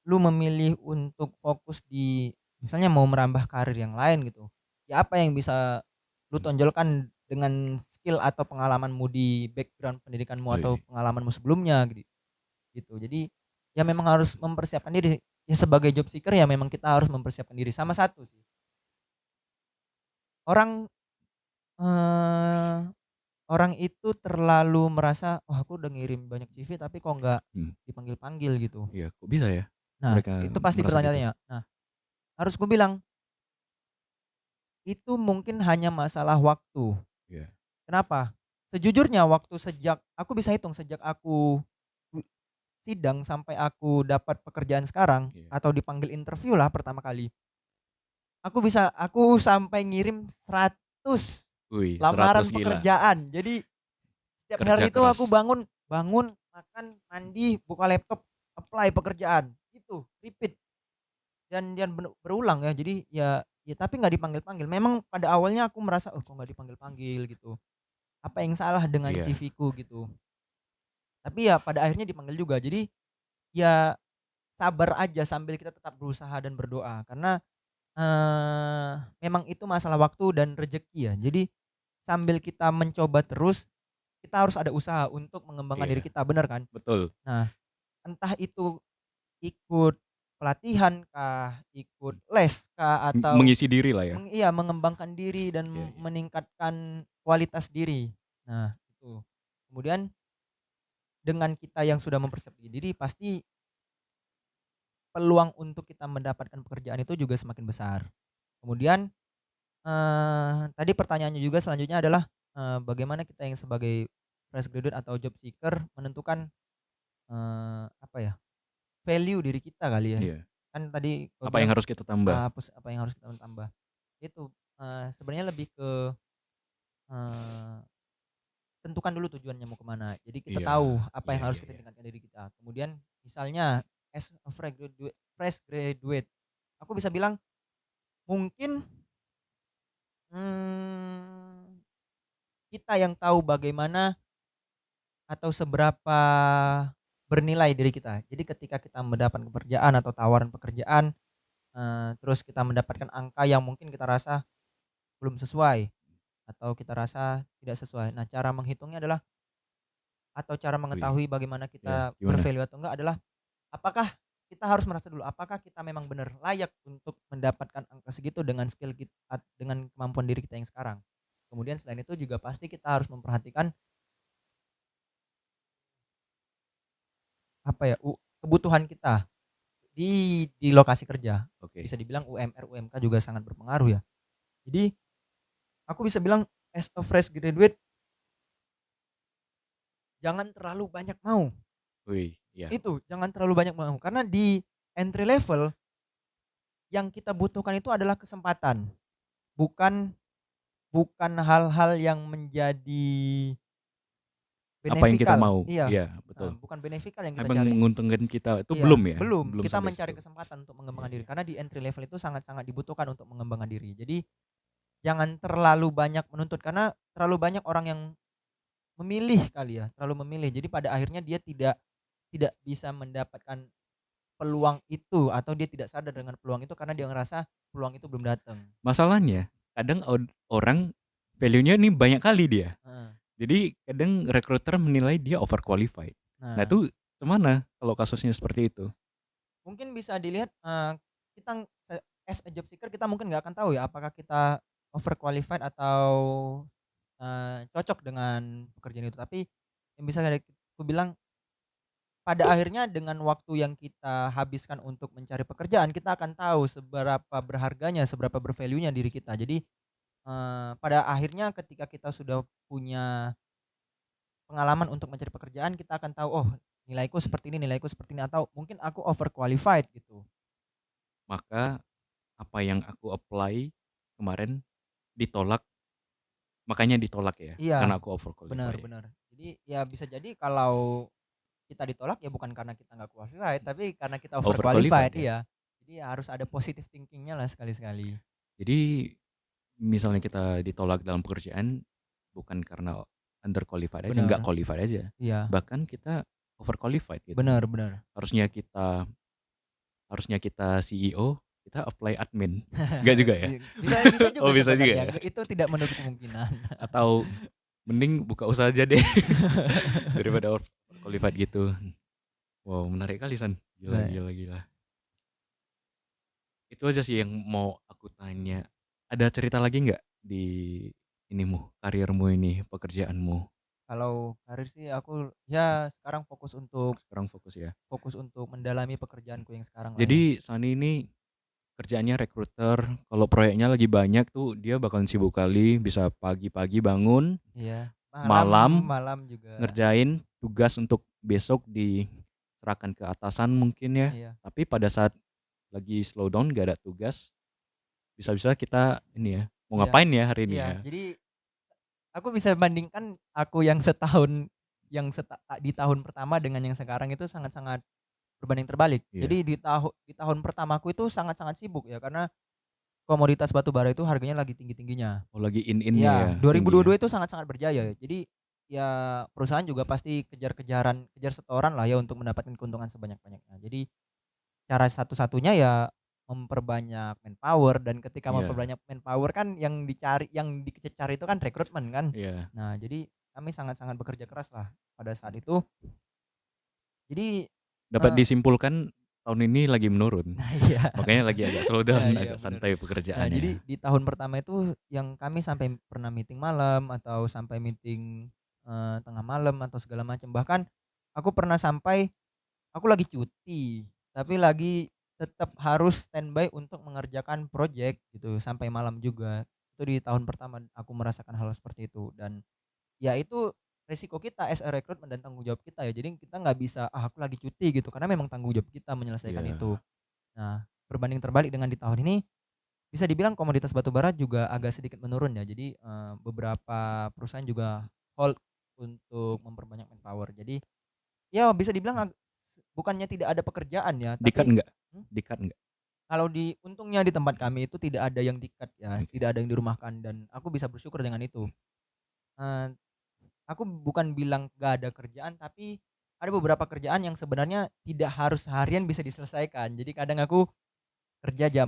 lu memilih untuk fokus di misalnya mau merambah karir yang lain gitu, ya apa yang bisa lu Hmm. tonjolkan dengan skill atau pengalamanmu di background pendidikanmu atau Wih, pengalamanmu sebelumnya gitu. Jadi ya memang harus mempersiapkan diri. Ya sebagai job seeker ya memang kita harus mempersiapkan diri. Sama satu sih, orang, eee, orang itu terlalu merasa, "Wah aku udah ngirim banyak CV tapi kok nggak hmm, dipanggil-panggil," gitu. iya, kok bisa ya Nah mereka itu pasti merasa gitu? bertanya-tanya. Nah harus kubilang, itu mungkin hanya masalah waktu. Iya. Kenapa? Sejujurnya waktu sejak aku bisa hitung sejak aku wi sidang sampai aku dapat pekerjaan sekarang Iya. atau dipanggil interview lah pertama kali, aku sampai ngirim 100 Wih, 100 lamaran gila. pekerjaan. Jadi setiap Kerja hari itu keras. aku bangun bangun, makan, mandi, buka laptop, apply pekerjaan, gitu, repeat dan berulang ya. Jadi ya tapi nggak dipanggil-panggil. Memang pada awalnya aku merasa, "Oh kok nggak dipanggil-panggil?" Gitu. Apa yang salah dengan Iya. CV-ku gitu. Tapi ya pada akhirnya dipanggil juga. Jadi ya sabar aja sambil kita tetap berusaha dan berdoa karena, memang itu masalah waktu dan rezeki ya. Jadi sambil kita mencoba terus, kita harus ada usaha untuk mengembangkan diri Iya, kita, bener kan? betul. Nah, entah itu ikut pelatihan kah, ikut les kah, atau Mengisi diri lah ya. iya mengembangkan diri dan Iya, iya. meningkatkan kualitas diri. Nah, itu. Kemudian dengan kita yang sudah mempersiapkan diri pasti peluang untuk kita mendapatkan pekerjaan itu juga semakin besar. Kemudian, tadi pertanyaannya juga selanjutnya adalah, bagaimana kita yang sebagai fresh graduate atau job seeker menentukan, apa ya, value diri kita kali ya. Iya. Kan tadi kau Apa yang bilang, harus kita tambah? apa yang harus kita tambah. Itu, sebenarnya lebih ke, eee, tentukan dulu tujuannya mau kemana. Jadi kita Iya, tahu apa iya, yang harus iya, kita iya. tingkatkan diri kita. Kemudian misalnya as a fresh graduate, aku bisa bilang mungkin, mmm, kita yang tahu bagaimana atau seberapa bernilai diri kita. Jadi ketika kita mendapat pekerjaan atau tawaran pekerjaan, terus kita mendapatkan angka yang mungkin kita rasa belum sesuai atau kita rasa tidak sesuai. Nah, cara menghitungnya adalah atau cara Wih, mengetahui bagaimana iya, kita gimana? bervalue atau enggak adalah apakah kita harus merasa dulu, apakah kita memang benar layak untuk mendapatkan angka segitu dengan skill kita, dengan kemampuan diri kita yang sekarang. Kemudian selain itu juga pasti kita harus memperhatikan apa ya, kebutuhan kita di lokasi kerja. Oke. Bisa dibilang UMR, UMK juga sangat berpengaruh ya. Jadi aku bisa bilang as a fresh graduate jangan terlalu banyak mau. Wih, iya. Itu, jangan terlalu banyak mau karena di entry level yang kita butuhkan itu adalah kesempatan, bukan bukan hal-hal yang menjadi Apa yang kita benefikal. mau? Iya, Iya, betul. bukan benefikal yang kita Emang cari. menguntungkan kita itu Iya, belum ya? belum, Belum kita sampai mencari situ. kesempatan untuk Iya, mengembangkan diri iya. karena di entry level itu sangat-sangat dibutuhkan untuk mengembangkan diri. Jadi jangan terlalu banyak menuntut karena terlalu banyak orang yang memilih kali ya, terlalu memilih. Jadi pada akhirnya dia tidak tidak bisa mendapatkan peluang itu atau dia tidak sadar dengan peluang itu karena dia ngerasa peluang itu belum datang. Masalahnya kadang orang value-nya nih banyak kali dia. Heeh. Jadi kadang recruiter menilai dia overqualified. Nah, Nah, itu gimana kalau kasusnya seperti itu? mungkin bisa dilihat, kita as a job seeker kita mungkin nggak akan tahu ya apakah kita overqualified atau, cocok dengan pekerjaan itu. Tapi yang bisa aku bilang pada akhirnya dengan waktu yang kita habiskan untuk mencari pekerjaan, kita akan tahu seberapa berharganya, seberapa bervalue-nya diri kita. Jadi, pada akhirnya ketika kita sudah punya pengalaman untuk mencari pekerjaan, kita akan tahu, "Oh, nilaiku seperti ini," atau mungkin aku overqualified gitu. Maka apa yang aku apply kemarin ditolak, makanya ditolak ya, karena Iya, aku benar overqualified. benar. Jadi ya bisa jadi kalau kita ditolak ya bukan karena kita nggak qualified, tapi karena kita overqualified, Overqualified ya. iya. Jadi ya harus ada positive thinking-nya lah sekali-sekali. Jadi misalnya kita ditolak dalam pekerjaan bukan karena underqualified aja, nggak Benar, qualified aja. iya, Bahkan kita overqualified gitu. benar benar. Harusnya kita harusnya kita CEO, kita apply admin. Enggak juga ya? Bisa bisa Oh, juga bisa juga sebenarnya, ya? itu tidak menutup kemungkinan. Atau mending buka usaha aja deh daripada overqualified gitu. Wow, menarik kali San. Gila, Nah, gila, gila. Itu aja sih yang mau aku tanya. Ada cerita lagi nggak di inimu, karirmu ini, pekerjaanmu? kalau karir sih aku ya sekarang Sekarang fokus ya. fokus untuk mendalami pekerjaanku yang sekarang lah ya. Jadi Sani ini kerjaannya rekruter, kalau proyeknya lagi banyak tuh dia bakalan sibuk kali, bisa pagi-pagi bangun, Iya. malam Malam juga. ngerjain tugas untuk besok diserahkan ke atasan mungkin ya. Iya. Tapi pada saat lagi slow down gak ada tugas, bisa-bisa kita ini ya, mau Iya. ngapain ya hari ini Iya. ya? Jadi aku bisa bandingkan aku yang setahun di tahun pertama dengan yang sekarang itu sangat-sangat berbanding terbalik. Iya. Jadi di tahun pertamaku itu sangat-sangat sibuk ya karena komoditas batu bara itu harganya lagi tinggi-tingginya. Oh lagi in-innya ya, Iya, tinggi ya. 2022 itu sangat-sangat berjaya ya. Jadi ya perusahaan juga pasti kejar setoran lah ya untuk mendapatkan keuntungan sebanyak-banyaknya. Jadi cara satu-satunya ya memperbanyak manpower, dan ketika Iya, memperbanyak manpower kan yang dicari itu kan rekrutmen kan. iya. Nah, jadi kami sangat-sangat bekerja keras lah pada saat itu. Jadi Dapat eh, disimpulkan tahun ini lagi menurun. nah iya. Makanya lagi agak slow Nah, down, iya agak benar. santai Nah, jadi pekerjaannya. di tahun pertama itu yang kami sampai pernah meeting malam atau sampai meeting tengah malam atau segala macam. Bahkan aku pernah sampai aku lagi cuti, tapi lagi tetap harus standby untuk mengerjakan project gitu sampai malam juga. Itu di tahun pertama aku merasakan hal seperti itu, dan ya itu resiko kita as a recruitment dan tanggung jawab kita ya. Jadi kita nggak bisa aku lagi cuti gitu karena memang tanggung jawab kita menyelesaikan itu. Iya. Nah, berbanding terbalik dengan di tahun ini, bisa dibilang komoditas batu bara juga agak sedikit menurun ya. Jadi beberapa perusahaan juga hold untuk memperbanyak manpower. Jadi ya bisa dibilang bukannya tidak ada pekerjaan ya, Dikat tapi enggak? hmm, Dikat enggak? kalau untungnya di tempat kami itu tidak ada yang di-cut ya, Oke. tidak ada yang dirumahkan, dan aku bisa bersyukur dengan itu. Eh, aku bukan bilang gak ada kerjaan, tapi ada beberapa kerjaan yang sebenarnya tidak harus harian bisa diselesaikan. Jadi kadang aku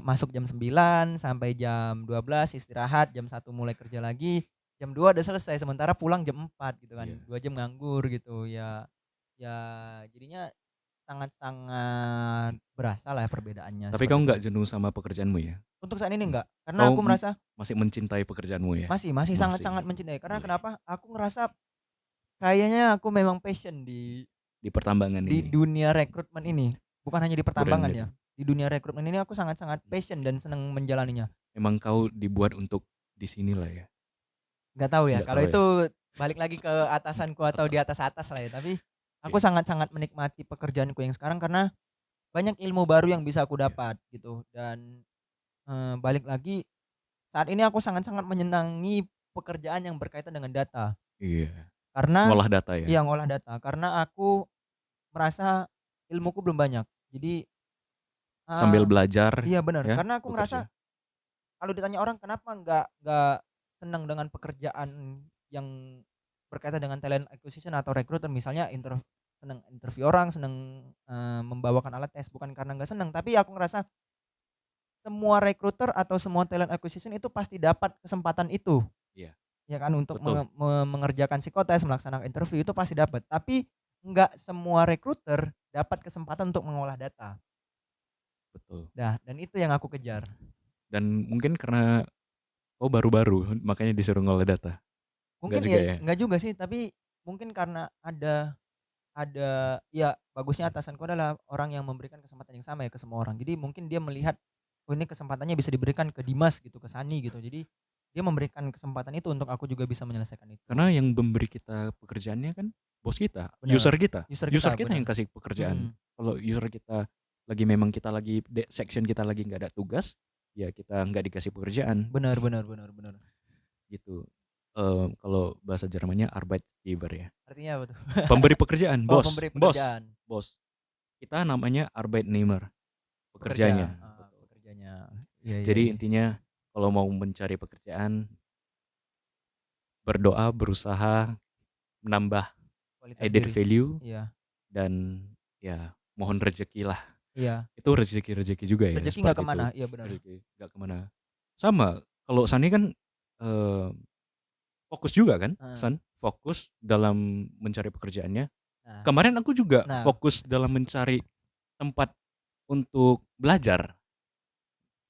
masuk jam 9 sampai jam 12, istirahat jam 1 mulai kerja lagi, jam 2 udah selesai, sementara pulang jam 4 gitu kan, Iya. 2 jam nganggur gitu ya. Ya jadinya sangat-sangat berasa lah perbedaannya Tapi seperti kamu itu. nggak jenuh sama pekerjaanmu ya? Untuk saat ini enggak, karena Kau aku merasa masih mencintai pekerjaanmu ya? masih masih sangat-sangat Masih. mencintai. Karena Boleh. kenapa? Aku ngerasa kayaknya aku memang passion Di pertambangan di ini. dunia rekrutmen ini. Bukan hanya di Keren, pertambangan ya. keren. Di dunia rekrutmen ini aku sangat-sangat passion dan senang menjalaninya. Emang kau dibuat untuk di sinilah ya? Nggak tahu ya, Nggak kalau tahu ya? itu balik lagi ke atasanku atau di Atas. atas-atas lah ya. Tapi aku Oke. sangat-sangat menikmati pekerjaanku yang sekarang karena banyak ilmu baru yang bisa aku Iya. dapat gitu. Dan balik lagi, saat ini aku sangat-sangat menyenangi pekerjaan yang berkaitan dengan data. Iya. Karena Ngolah data ya? yang ngolah data, karena aku merasa ilmuku belum banyak. Jadi Sambil eee, belajar iya benar, ya, karena aku ngerasa bekerja. kalau ditanya orang kenapa nggak senang dengan pekerjaan yang berkaitan dengan talent acquisition atau recruiter, misalnya senang interview orang, senang membawakan alat tes, bukan karena nggak senang, tapi aku ngerasa semua recruiter atau semua talent acquisition itu pasti dapat kesempatan itu, Iya, ya kan, untuk betul, mengerjakan psikotes, melaksanakan interview itu pasti dapat. Tapi nggak semua recruiter dapat kesempatan untuk mengolah data. betul. Nah, dan itu yang aku kejar. Dan mungkin karena kau baru-baru makanya disuruh ngolah data? Enggak Mungkin juga ya ya? nggak juga sih, tapi mungkin karena ya bagusnya atasanku adalah orang yang memberikan kesempatan yang sama ya ke semua orang. Jadi mungkin dia melihat, oh ini kesempatannya bisa diberikan ke Dimas gitu, ke Sani gitu. Jadi dia memberikan kesempatan itu untuk aku juga bisa menyelesaikan itu. Karena yang memberi kita pekerjaannya kan bos kita, Bener, user kita. user User kita, kita yang bener. kasih pekerjaan. Mhm, Kalau user kita lagi memang kita lagi section kita lagi nggak ada tugas, ya kita nggak dikasih pekerjaan bener bener bener bener. gitu. Kalau bahasa Jermannya Arbeitgeber ya. Artinya apa tuh? Pemberi pekerjaan, Oh, bos, pemberi bos, pekerjaan, bos. Kita namanya Arbeitnehmer, pekerja, pekerjanya. Betul. pekerjanya. Iya iya Jadi iya. intinya kalau mau mencari pekerjaan, berdoa, berusaha menambah Kualitas added diri. value Iya, dan ya mohon rezeki lah. iya. Itu rezeki-rezeki juga ya Rezeki nggak seperti itu. kemana, iya benar. Rezeki nggak kemana. Sama kalau Sani kan eh, fokus juga kan, Heeh. San? Fokus dalam mencari pekerjaannya. Nah Kemarin aku juga nah fokus dalam mencari tempat untuk belajar.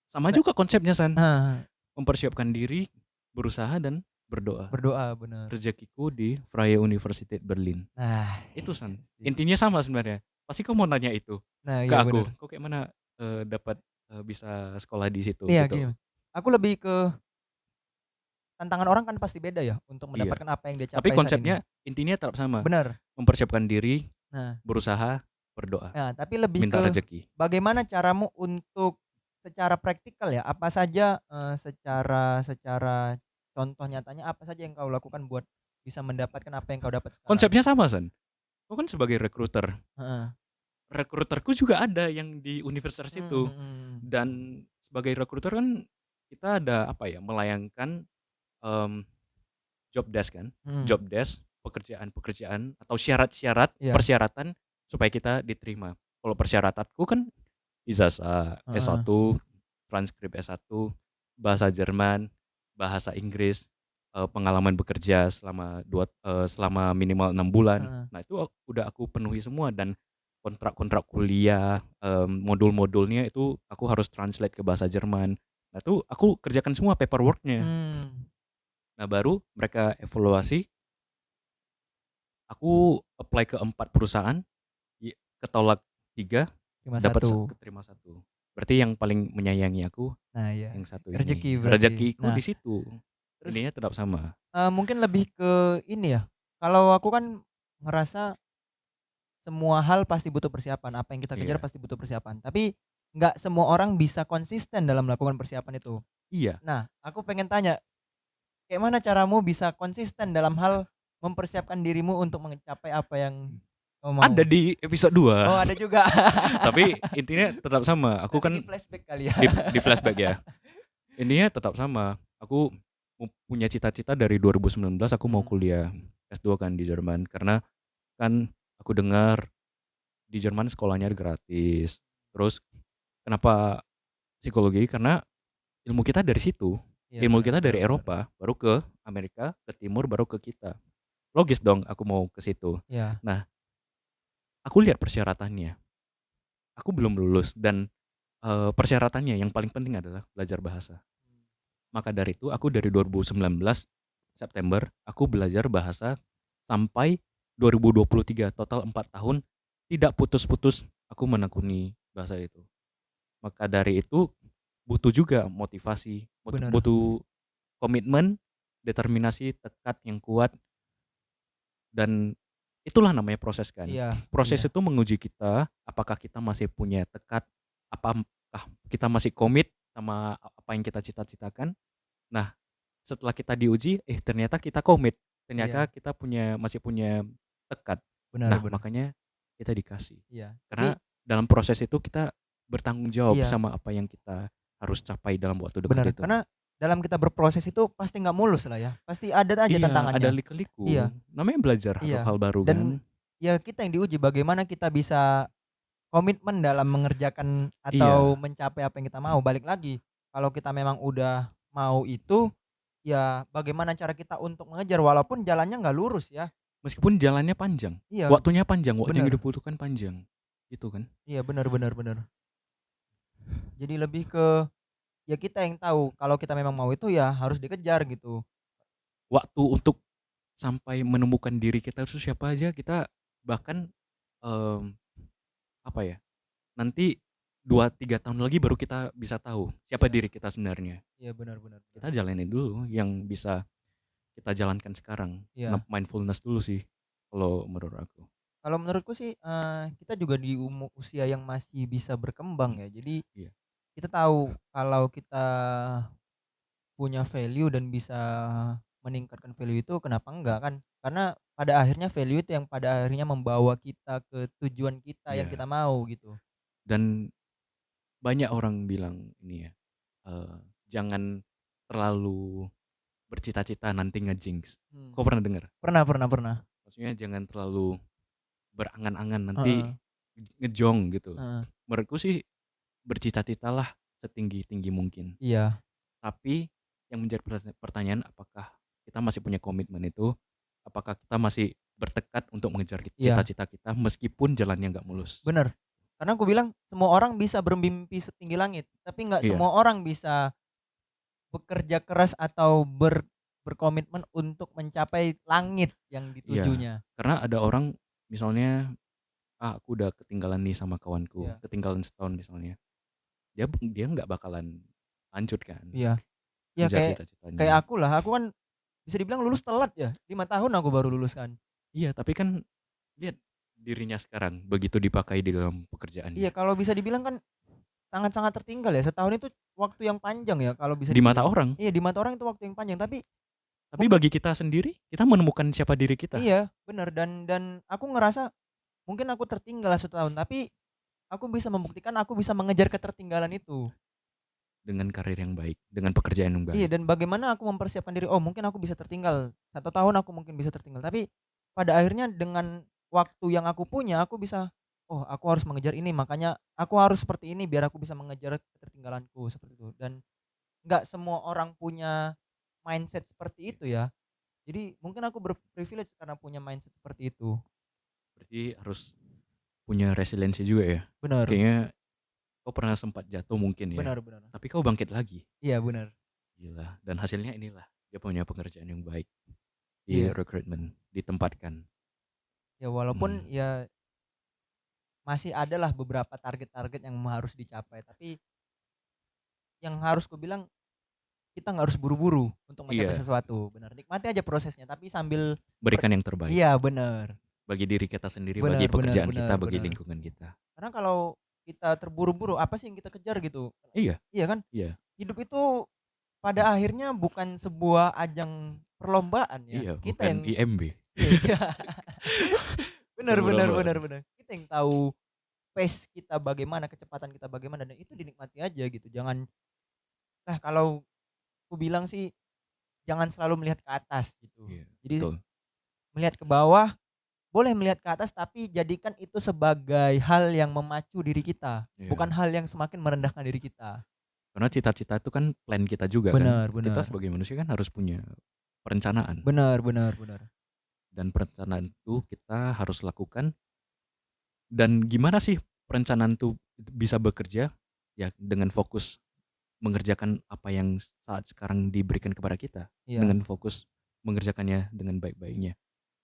Sama nah juga konsepnya San. nah, Mempersiapkan diri, berusaha dan berdoa. berdoa, bener. Rezekiku di Freie Universität Berlin. Nah, Itu San. iya sih. Intinya sama sebenarnya. Pasti kau mau nanya itu Nah, ke iya aku. bener. Kau kayak mana dapat bisa sekolah di situ Iya gitu. gini, aku lebih ke tantangan orang kan pasti beda ya untuk Iya. mendapatkan apa yang dia Tapi capai saat ini. konsepnya intinya tetap sama, Bener. mempersiapkan diri, Nah berusaha, berdoa, nah tapi lebih minta ke rezeki. bagaimana caramu untuk secara praktikal ya, apa saja, secara secara contoh nyatanya apa saja yang kau lakukan buat bisa mendapatkan apa yang kau dapat sekarang? Konsepnya sama, San. Aku kan sebagai rekruter. Heeh. Rekruterku juga ada yang di universitas itu. Mhm. Dan sebagai rekruter kan kita ada apa ya, melayangkan em, job desk kan. Mhm. Job desk, pekerjaan-pekerjaan atau syarat-syarat, Iya. persyaratan supaya kita diterima. Kalau persyaratanku kan ijazah Heeh. S1, transkrip S1, bahasa Jerman, bahasa Inggris, pengalaman bekerja selama minimal 6 bulan. Heeh. Nah, itu udah aku penuhi semua dan kontrak-kontrak kuliah, modul-modulnya itu aku harus translate ke bahasa Jerman. Nah, itu aku kerjakan semua paperwork-nya. Mmm. Nah, baru mereka evaluasi, aku apply ke 4 perusahaan, ketolak 3, dapat 51. keterima 1. Berarti yang paling menyayangi aku Nah iya, yang satu rezeki ini. berarti. Rezekiku Nah di situ. terus, Ininya tetap sama. mungkin lebih ke ini ya, kalau aku kan ngerasa semua hal pasti butuh persiapan, apa yang kita kejar Iya. pasti butuh persiapan, tapi nggak semua orang bisa konsisten dalam melakukan persiapan itu. Iya, Nah, aku pengen tanya, kayak mana caramu bisa konsisten dalam hal mempersiapkan dirimu untuk mencapai apa yang kamu mau? ada di episode 2. Oh, ada juga. Tapi intinya tetap sama. Aku Nanti kan di-flashback kali ya. di flashback ya. Intinya tetap sama. Aku punya cita-cita dari 2019 aku mau Mhm. kuliah S2 kan di Jerman karena kan aku dengar di Jerman sekolahnya gratis. Terus kenapa psikologi? Karena ilmu kita dari situ. Iya Ilmu benar kita benar dari benar. Eropa, baru ke Amerika, ke timur, baru ke kita. Logis dong aku mau ke situ. Iya. Nah, aku lihat persyaratannya. Aku belum lulus dan persyaratannya yang paling penting adalah belajar bahasa. Maka dari itu aku dari 2019 September aku belajar bahasa sampai 2023, total 4 tahun tidak putus-putus aku menekuni bahasa itu. Maka dari itu butuh juga motivasi, Benar. butuh komitmen, determinasi, tekad yang kuat, dan itulah namanya proses kan. Iya Proses iya. itu menguji kita apakah kita masih punya tekad, apakah kita masih komit sama apa yang kita cita-citakan. Nah, setelah kita diuji, ternyata kita komit, ternyata Iya. kita masih punya tekad. Benar Nah, benar. makanya kita dikasih. Iya, Karena tapi dalam proses itu kita bertanggung jawab iya, sama apa yang kita harus capai dalam waktu dekat benar. itu. Karena dalam kita berproses itu pasti nggak mulus lah ya, pasti ada aja Iya, ada tantangannya. lika-liku. Iya Namanya belajar iya. hal baru kan. Dan ya kita yang diuji bagaimana kita bisa komitmen dalam mengerjakan atau Iya, mencapai apa yang kita mau. Balik lagi, kalau kita memang udah mau itu, ya bagaimana cara kita untuk mengejar walaupun jalannya nggak lurus ya. meskipun jalannya panjang, Iya, waktunya panjang, waktu yang bener. dibutuhkan panjang. Gitu kan. Iya, bener bener bener. Jadi lebih ke, ya kita yang tahu kalau kita memang mau itu ya harus dikejar gitu. Waktu untuk sampai menemukan diri kita itu siapa aja, kita bahkan em, apa ya? Nanti 2-3 tahun lagi baru kita bisa tahu siapa Iya. diri kita sebenarnya. Iya, benar benar benar. Kita jalanin dulu yang bisa kita jalankan sekarang. Iya. Mindfulness dulu sih kalau menurut aku. Kalau menurutku sih, kita juga di usia yang masih bisa berkembang ya. Jadi Iya. kita tahu kalau kita punya value dan bisa meningkatkan value itu kenapa enggak kan? Karena pada akhirnya value itu yang pada akhirnya membawa kita ke tujuan kita yang kita Iya. mau gitu. Dan banyak orang bilang ini ya, eh, jangan terlalu bercita-cita nanti ngejinx. Hmm. Kau pernah dengar? Pernah pernah pernah. Maksudnya jangan terlalu berangan-angan nanti Heeh, ngejong gitu. heeh. Menurutku sih bercita-citalah setinggi-tinggi mungkin. Iya Tapi yang menjadi pertanyaan apakah kita masih punya komitmen itu? Apakah kita masih bertekad untuk mengejar iya, cita-cita kita meskipun jalannya nggak mulus? bener. Karena aku bilang semua orang bisa bermimpi setinggi langit, tapi nggak Iya, semua orang bisa bekerja keras atau berkomitmen untuk mencapai langit yang iya. ditujunya. Karena ada orang misalnya, aku udah ketinggalan nih sama kawanku, Iya. ketinggalan setahun misalnya. dia nggak bakalan lanjut kan Iya. Ya ngejar kayak cita-citanya. aku lah, aku kan bisa dibilang lulus telat ya, 5 tahun aku baru lulus kan. Iya, tapi kan lihat dirinya sekarang begitu dipakai di dalam Iya, pekerjaannya. kalau bisa dibilang kan sangat-sangat tertinggal ya, setahun itu waktu yang panjang ya kalau bisa Di mata dibilang. orang, Iya, di mata orang itu waktu yang panjang, tapi tapi mungkin bagi kita sendiri, kita menemukan siapa diri kita iya, bener, dan aku ngerasa mungkin aku tertinggal setahun, tapi aku bisa membuktikan aku bisa mengejar ketertinggalan itu. dengan karir yang baik, dengan pekerjaan yang Iya, baik. dan bagaimana aku mempersiapkan diri, oh mungkin aku bisa tertinggal, 1 tahun aku mungkin bisa tertinggal, tapi pada akhirnya dengan waktu yang aku punya, aku bisa, oh aku harus mengejar ini, makanya aku harus seperti ini biar aku bisa mengejar ketertinggalanku, seperti itu. Dan nggak semua orang punya mindset seperti itu ya. Jadi mungkin aku berprivilege karena punya mindset seperti itu. Berarti harus punya resiliensi juga ya. Benar, Kayaknya kau pernah sempat jatuh mungkin ya, benar, benar. tapi kau bangkit lagi. Iya, benar. Gila, dan hasilnya inilah, dia punya pekerjaan yang baik di Iya. recruitment, ditempatkan. Ya walaupun Hmm, ya masih adalah beberapa target-target yang harus dicapai, tapi yang harus kubilang kita nggak harus buru-buru untuk mencapai iya, sesuatu, benar. Nikmati aja prosesnya, tapi sambil berikan yang terbaik iya, benar. bagi diri kita sendiri, bagi Benar, benar, pekerjaan kita, benar, bagi benar. lingkungan kita. Karena kalau kita terburu-buru, apa sih yang kita kejar gitu? Iya, Iya kan? iya, Hidup itu pada akhirnya bukan sebuah ajang perlombaan ya. iya, Kita bukan yang IMB, iya. bukan Benar, benar, benar, perlombaan. benar. Kita yang tahu pace kita bagaimana, kecepatan kita bagaimana, dan itu dinikmati aja gitu. Jangan, nah kalau aku bilang sih jangan selalu melihat ke atas gitu. Iya, Jadi betul. melihat ke bawah, boleh melihat ke atas tapi jadikan itu sebagai hal yang memacu diri kita, bukan Iya. hal yang semakin merendahkan diri kita. Karena cita-cita itu kan plan kita juga kan. Benar, Kita benar. sebagai manusia kan harus punya perencanaan. Benar, benar, benar. Dan perencanaan itu kita harus lakukan. Dan gimana sih perencanaan itu bisa bekerja? Ya dengan fokus mengerjakan apa yang saat sekarang diberikan kepada kita. Iya. Dengan fokus mengerjakannya dengan baik-baiknya.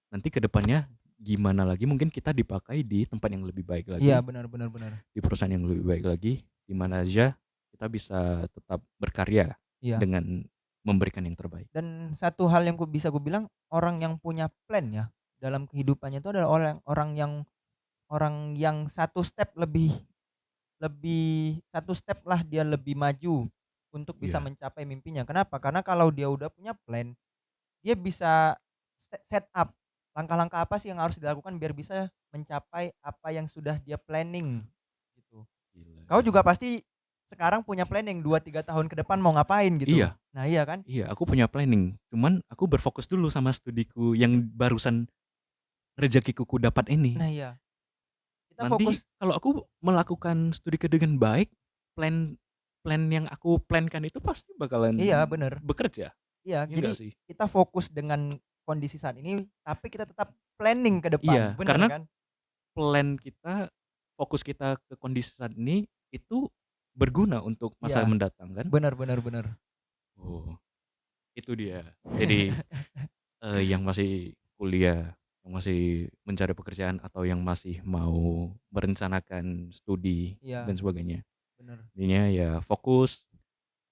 Nanti ke depannya gimana lagi mungkin kita dipakai di tempat yang lebih baik Iya, lagi. benar, benar, benar. Di perusahaan yang lebih baik lagi. Dimana aja kita bisa tetap berkarya Iya. dengan memberikan yang terbaik. Dan satu hal yang bisa gue bilang, orang yang punya plan ya dalam kehidupannya itu adalah orang yang satu step lebih lebih satu step lah dia lebih maju untuk bisa Iya, mencapai mimpinya. Kenapa? Karena kalau dia udah punya plan, dia bisa set up langkah-langkah apa sih yang harus dilakukan biar bisa mencapai apa yang sudah dia planning gitu. gila, Kau juga gila. pasti sekarang punya planning 2-3 tahun ke depan mau ngapain gitu. Iya, Nah, iya kan? iya, aku punya planning. Cuman aku berfokus dulu sama studiku yang barusan rezekiku ku dapat ini. Nah, iya. Kita Nanti fokus. kalau aku melakukan studiku dengan baik, plan plan yang aku plankan itu pasti bakalan Iya, bener. bekerja. Iya, Iya jadi enggak sih? kita fokus dengan kondisi saat ini, tapi kita tetap planning ke depan, Iya, bener karena kan? plan kita, fokus kita ke kondisi saat ini itu berguna untuk masa Iya, mendatang kan? bener, bener, bener. Oh, itu dia. Jadi yang masih kuliah, yang masih mencari pekerjaan atau yang masih mau merencanakan studi Iya, dan sebagainya. bener. Intinya ya fokus,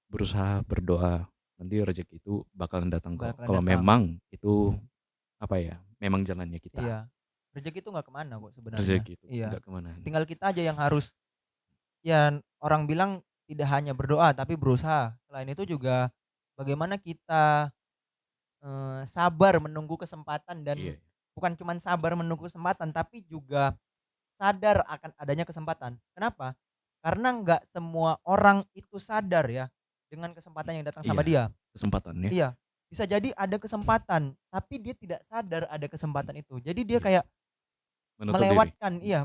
berusaha, berdoa. Nanti rezeki itu bakalan datang kok. Bakalan Kalau datang. memang itu apa ya, memang jalannya kita. Iya. Rezeki itu nggak kemana kok sebenarnya. Rezeki itu Iya. nggak kemana. Tinggal kita aja yang harus, ya orang bilang tidak hanya berdoa tapi berusaha. Selain itu juga bagaimana kita sabar menunggu kesempatan, dan Iya, bukan cuman sabar menunggu kesempatan tapi juga sadar akan adanya kesempatan. Kenapa? Karena nggak semua orang itu sadar ya dengan kesempatan yang datang sama iya, dia. kesempatannya. Iya, bisa jadi ada kesempatan, tapi dia tidak sadar ada kesempatan itu. Jadi dia Iya, kayak menutup diri.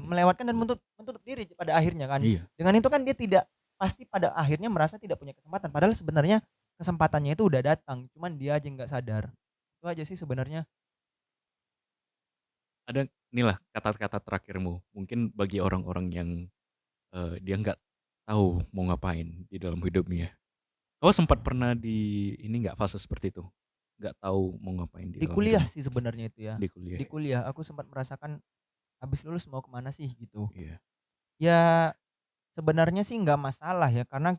melewatkan dan menutup diri pada akhirnya kan. Iya, Dengan itu kan dia tidak, pasti pada akhirnya merasa tidak punya kesempatan. Padahal sebenarnya kesempatannya itu udah datang, cuman dia aja nggak sadar. Itu aja sih sebenarnya. ada inilah kata-kata terakhirmu. Mungkin bagi orang-orang yang dia nggak tahu mau ngapain di dalam hidupnya. Kau sempat pernah di ini nggak fase seperti itu? Nggak tahu mau ngapain di Di dalam kuliah hidupmu sih sebenarnya itu ya. di kuliah? Di kuliah aku sempat merasakan habis lulus mau kemana sih gitu. Iya, Ya sebenarnya sih nggak masalah ya, karena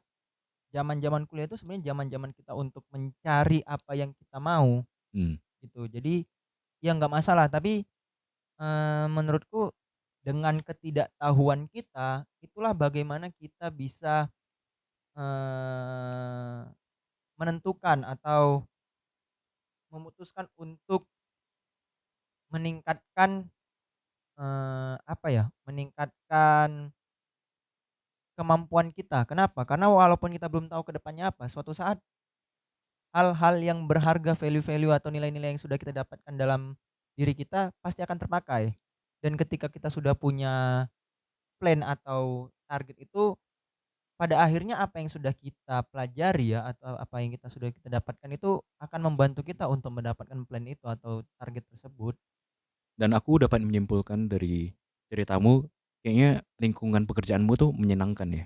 zaman-zaman kuliah itu sebenarnya zaman-zaman kita untuk mencari apa yang kita mau, Hmm. gitu. Jadi, ya nggak masalah, tapi, menurutku dengan ketidaktahuan kita, itulah bagaimana kita bisa, eee, menentukan atau memutuskan untuk meningkatkan, apa ya, meningkatkan kemampuan kita. Kenapa? Karena walaupun kita belum tahu ke depannya apa, suatu saat hal-hal yang berharga, value-value atau nilai-nilai yang sudah kita dapatkan dalam diri kita pasti akan terpakai. Dan ketika kita sudah punya plan atau target itu, pada akhirnya apa yang sudah kita pelajari ya atau apa yang sudah kita dapatkan itu akan membantu kita untuk mendapatkan plan itu atau target tersebut. Dan aku dapat menyimpulkan dari ceritamu, kayaknya lingkungan pekerjaanmu tuh menyenangkan ya.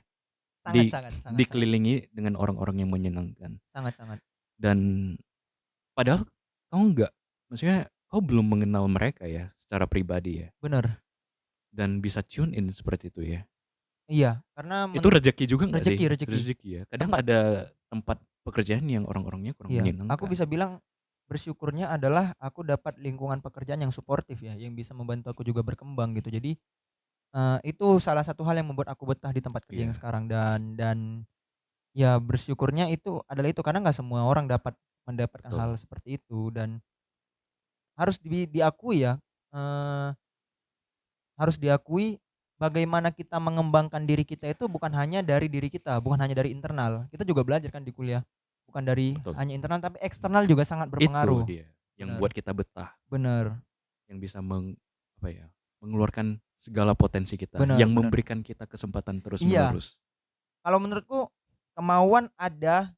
Sangat Di sangat sangat sangat dikelilingi dengan orang-orang yang menyenangkan. sangat sangat. Dan padahal kau enggak, maksudnya kau belum mengenal mereka ya secara pribadi ya. Bener. Dan bisa tune in seperti itu ya. Iya, karena Itu rezeki juga nggak sih? rezeki. Rezeki ya. Kadang Tempat ada tempat pekerjaan yang orang-orangnya kurang iya, aku menyenangkan. bisa bilang bersyukurnya adalah aku dapat lingkungan pekerjaan yang suportif ya, yang bisa membantu aku juga berkembang gitu. Jadi, itu salah satu hal yang membuat aku betah di tempat kerja yang Iya, sekarang dan ya bersyukurnya itu adalah itu, karena nggak semua orang mendapatkan betul. hal seperti itu dan harus diakui ya, eee, harus diakui bagaimana kita mengembangkan diri kita itu bukan hanya dari diri kita, bukan hanya dari internal. Kita juga belajar kan di kuliah, bukan dari Betul. hanya internal tapi eksternal juga sangat Itu berpengaruh. dia yang Bener buat kita betah, bener yang bisa apa ya, mengeluarkan segala potensi kita, bener yang bener. memberikan kita kesempatan Iya, terus-menerus. kalau menurutku kemauan ada,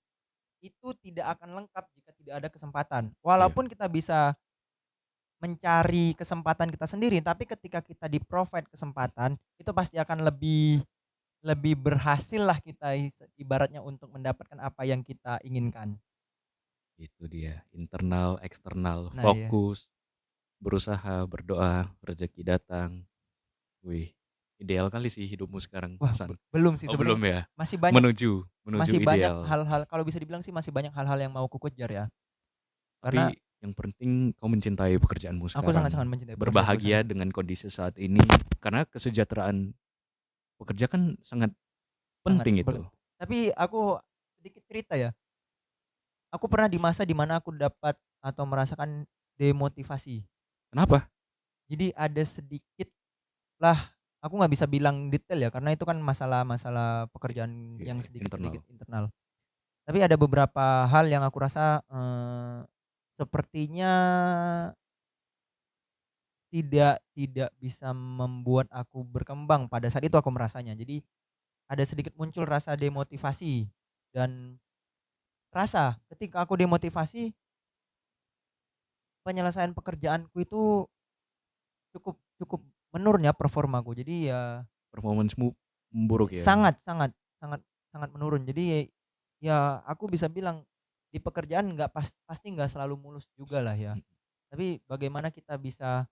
itu tidak akan lengkap jika tidak ada kesempatan. Iya, Walaupun kita bisa mencari kesempatan kita sendiri, tapi ketika kita di-provide kesempatan, itu pasti akan lebih lebih berhasil lah kita ibaratnya untuk mendapatkan apa yang kita inginkan. itu dia. Internal, eksternal, Nah iya. fokus, berusaha, berdoa, rezeki datang. Wih, ideal kali sih hidupmu sekarang, Wah, Hasan. belum sih Oh belum sebenarnya, ya? masih banyak Menuju masih banyak ideal. hal-hal kalau bisa dibilang sih masih banyak hal-hal yang mau aku kejar ya. Karena Tapi yang penting kau mencintai pekerjaanmu aku sangat-sangat sekarang. mencintai pekerjaanku Berbahagia sekarang. dengan kondisi saat ini karena kesejahteraan pekerja kan sangat Sangat penting itu. tapi aku sedikit cerita ya, aku pernah di masa di mana aku dapat atau merasakan demotivasi. Kenapa? Jadi ada sedikit lah, aku nggak bisa bilang detail ya karena itu kan masalah-masalah pekerjaan yang Internal. sedikit-sedikit internal. Tapi ada beberapa hal yang aku rasa, sepertinya tidak bisa membuat aku berkembang pada saat itu aku merasanya. Jadi ada sedikit muncul rasa demotivasi dan rasa ketika aku demotivasi, penyelesaian pekerjaanku itu cukup cukup menurun ya performaku. Jadi ya Performancemu memburuk ya. sangat sangat sangat sangat menurun. Jadi ya aku bisa bilang di pekerjaan pasti nggak selalu mulus juga lah ya. Mm. Tapi bagaimana kita bisa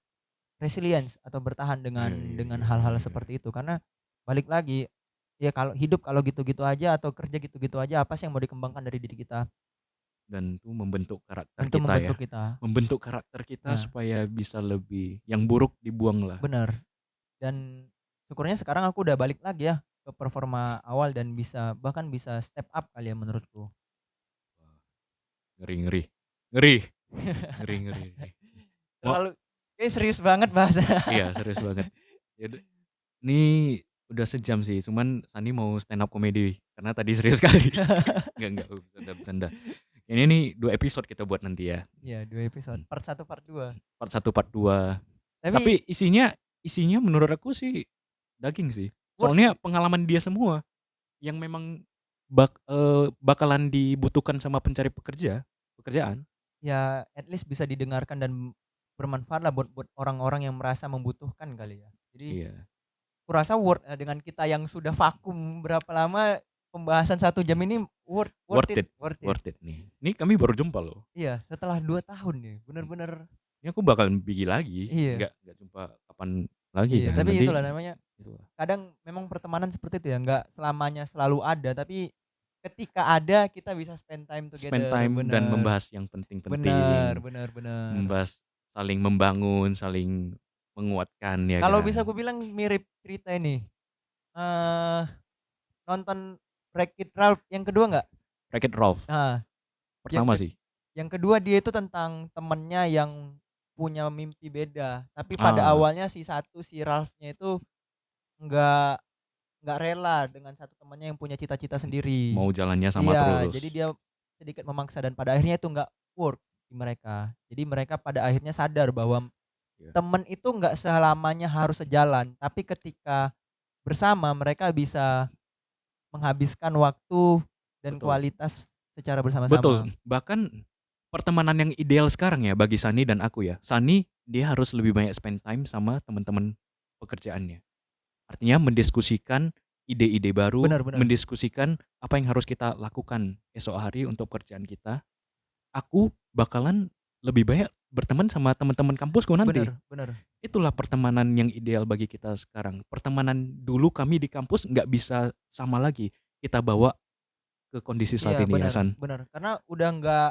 resilience atau bertahan Iya, dengan iya, iya, iya, hal-hal iya. seperti itu. Karena balik lagi, ya kalau hidup kalau gitu-gitu aja atau kerja gitu-gitu aja, apa sih yang mau dikembangkan dari diri kita? Dan itu membentuk karakter Tentu kita ya. membentuk kita. Membentuk karakter kita Nah, supaya bisa lebih, yang buruk dibuang lah. benar. Dan syukurnya sekarang aku udah balik lagi ya ke performa awal dan bahkan bisa step up kali ya menurutku. Ngeri, ngeri. Ngeri. Ngeri, ngeri, ngeri. Mau, Terlalu serius banget bahasa. iya serius banget. Yaudah, ini udah sejam sih, cuman Sani mau stand up comedy karena tadi serius sekali. Enggak, bercanda. Ini nih 2 episode kita buat nanti ya. Iya, 2 episode. Hmm. Part 1, part 2. Part 1, part 2. Tapi Tapi isinya menurut aku sih daging sih. worth Soalnya pengalaman dia semua yang memang bakalan dibutuhkan sama pencari pekerjaan. ya at least bisa didengarkan dan bermanfaat lah buat orang-orang yang merasa membutuhkan kali ya. Jadi Iya, kurasa dengan kita yang sudah vakum berapa lama pembahasan 1 jam ini worth it, worth it. worth it nih. Ini kami baru jumpa loh. Iya, setelah 2 tahun nih, bener-bener Ini aku bakalan bikin lagi. iya. Enggak jumpa kapan lagi Iya, kan. tapi Nanti itulah namanya Itulah. kadang memang pertemanan seperti itu ya, nggak selamanya selalu ada, tapi ketika ada kita bisa spend time Spend together, time dan bener. membahas yang Bener penting-penting, bener bener. membahas saling membangun, saling menguatkan ya Kalau bisa kan. aku bilang mirip cerita ini, eee, nonton Wreck-It Ralph yang kedua nggak? Wreck-It Ralph Nah, yang pertama ke sih. yang kedua dia itu tentang temennya yang punya mimpi beda, tapi pada Ah, awalnya si Ralph-nya itu nggak nggak rela dengan satu temannya yang punya cita-cita sendiri. mau jalannya sama Iya, jadi terus. dia sedikit memaksa dan pada akhirnya itu nggak work di mereka. Jadi mereka pada akhirnya sadar bahwa Ya, temen itu nggak selamanya harus sejalan, tapi ketika bersama mereka bisa menghabiskan waktu dan betul. kualitas secara bersama-sama. Betul. Bahkan pertemanan yang ideal sekarang ya bagi Sani dan aku ya. Sani dia harus lebih banyak spend time sama teman-teman pekerjaannya. Artinya mendiskusikan ide-ide baru, Benar benar. mendiskusikan apa yang harus kita lakukan esok hari untuk pekerjaan kita. Aku bakalan lebih banyak berteman sama teman-teman kampusku nanti. Benar benar. Itulah pertemanan yang ideal bagi kita sekarang. Pertemanan dulu kami di kampus nggak bisa sama lagi. Kita bawa ke kondisi saat Iya, ini ya benar San. benar. Karena udah nggak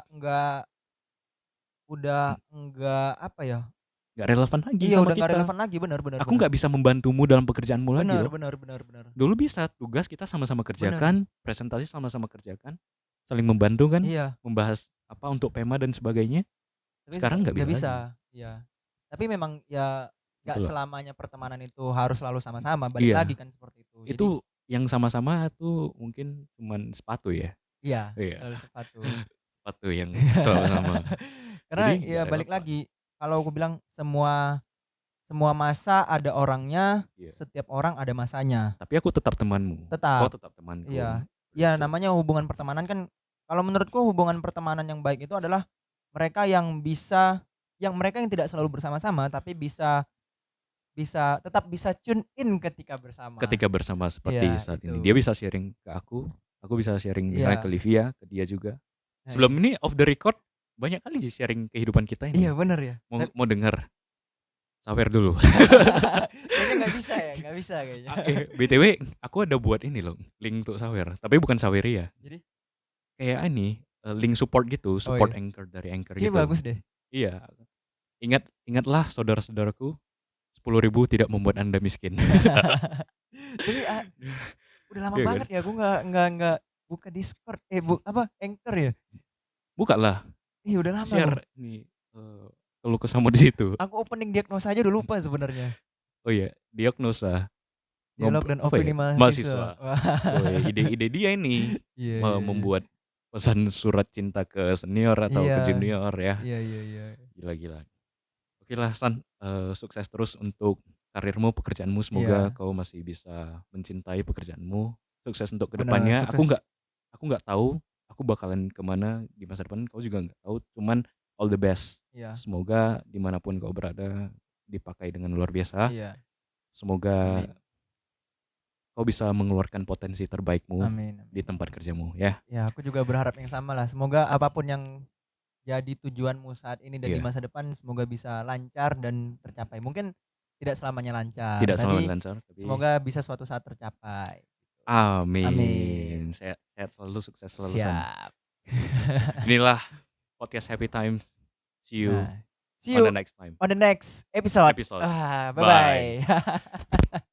apa ya? Nggak relevan lagi Iya, sama udah nggak kita. relevan lagi, benar benar Aku benar. nggak bisa membantumu dalam pekerjaanmu lagi Benar loh. benar benar benar. Dulu bisa tugas kita sama-sama Benar. kerjakan, presentasi sama-sama kerjakan, saling membantu kan, Iya, membahas apa untuk PEMA dan sebagainya. tapi Sekarang nggak nggak bisa bisa. lagi. Iya. Tapi memang ya nggak Itulah. selamanya pertemanan itu harus selalu sama-sama. Balik Iya, lagi kan seperti itu. Jadi itu yang sama-sama tuh mungkin cuman sepatu ya. iya, Iya, selalu sepatu. sepatu yang selalu sama. Karena Jadi ya nggak balik relevan. lagi, kalau aku bilang semua semua masa ada orangnya, Iya. setiap orang ada masanya. Tapi aku tetap temanmu. Kau Tetap. tetap temanku. Iya. Ya Begitu. namanya hubungan pertemanan kan, kalau menurutku hubungan pertemanan yang baik itu adalah mereka yang tidak selalu bersama-sama tapi bisa bisa tetap bisa tune in ketika bersama. Ketika bersama seperti Iya, saat ini. itu. Dia bisa sharing ke aku bisa sharing misalnya ke Iya. Livia, ke dia juga. Nah, Sebelum ini off the record banyak kali sharing kehidupan kita iya ini. bener ya. Mau denger? Sawer dulu. Kayaknya nggak bisa ya, nggak bisa kayaknya. BTW aku ada buat ini loh, link untuk Sawer. Tapi bukan Saweria. Jadi, Kayak ini, link support gitu, oh support iya. Anchor dari Anchor Kayaknya gitu. bagus deh. Iya. Ingatlah saudara-saudaraku, 10.000 tidak membuat Anda miskin. Tapi udah lama Iya kan? banget ya aku nggak buka Discord. Apa Anchor ya? Buka lah, Iya udah lama. share Aku. nih kalau kesamu di situ. Aku opening diagnosa aja udah lupa sebenarnya. Oh iya, diagnosa. Dialog dan Apa opini ya? mahasiswa. Wah. Oh iya, ide-ide dia ini Iya, iya, iya. membuat pesan surat cinta ke senior atau ke Iya. junior ya. Iya, iya, iya. Gila-gila. Oke lah San, sukses terus untuk karirmu, pekerjaanmu. Semoga Iya. kau masih bisa mencintai pekerjaanmu. Sukses untuk Benar, kedepannya. sukses. Aku nggak tahu aku bakalan kemana di masa depan. Kau juga nggak tahu. Cuman all the best. Iya. Semoga dimanapun kau berada dipakai dengan luar biasa. Iya. Semoga Amin. kau bisa mengeluarkan potensi terbaikmu Amin. di tempat kerjamu ya. Ya, aku juga berharap yang sama lah. Semoga apapun yang jadi tujuanmu saat ini dan di Iya. masa depan semoga bisa lancar dan tercapai. Mungkin tidak selamanya lancar, Tidak tapi selalu lancar, tapi semoga bisa suatu saat tercapai. amin. Amin. Sehat selalu, sukses selalu San. Siap. Inilah podcast Happy Time. See you Nah, see on you the next time. on the next episode. Episode. Bye-bye.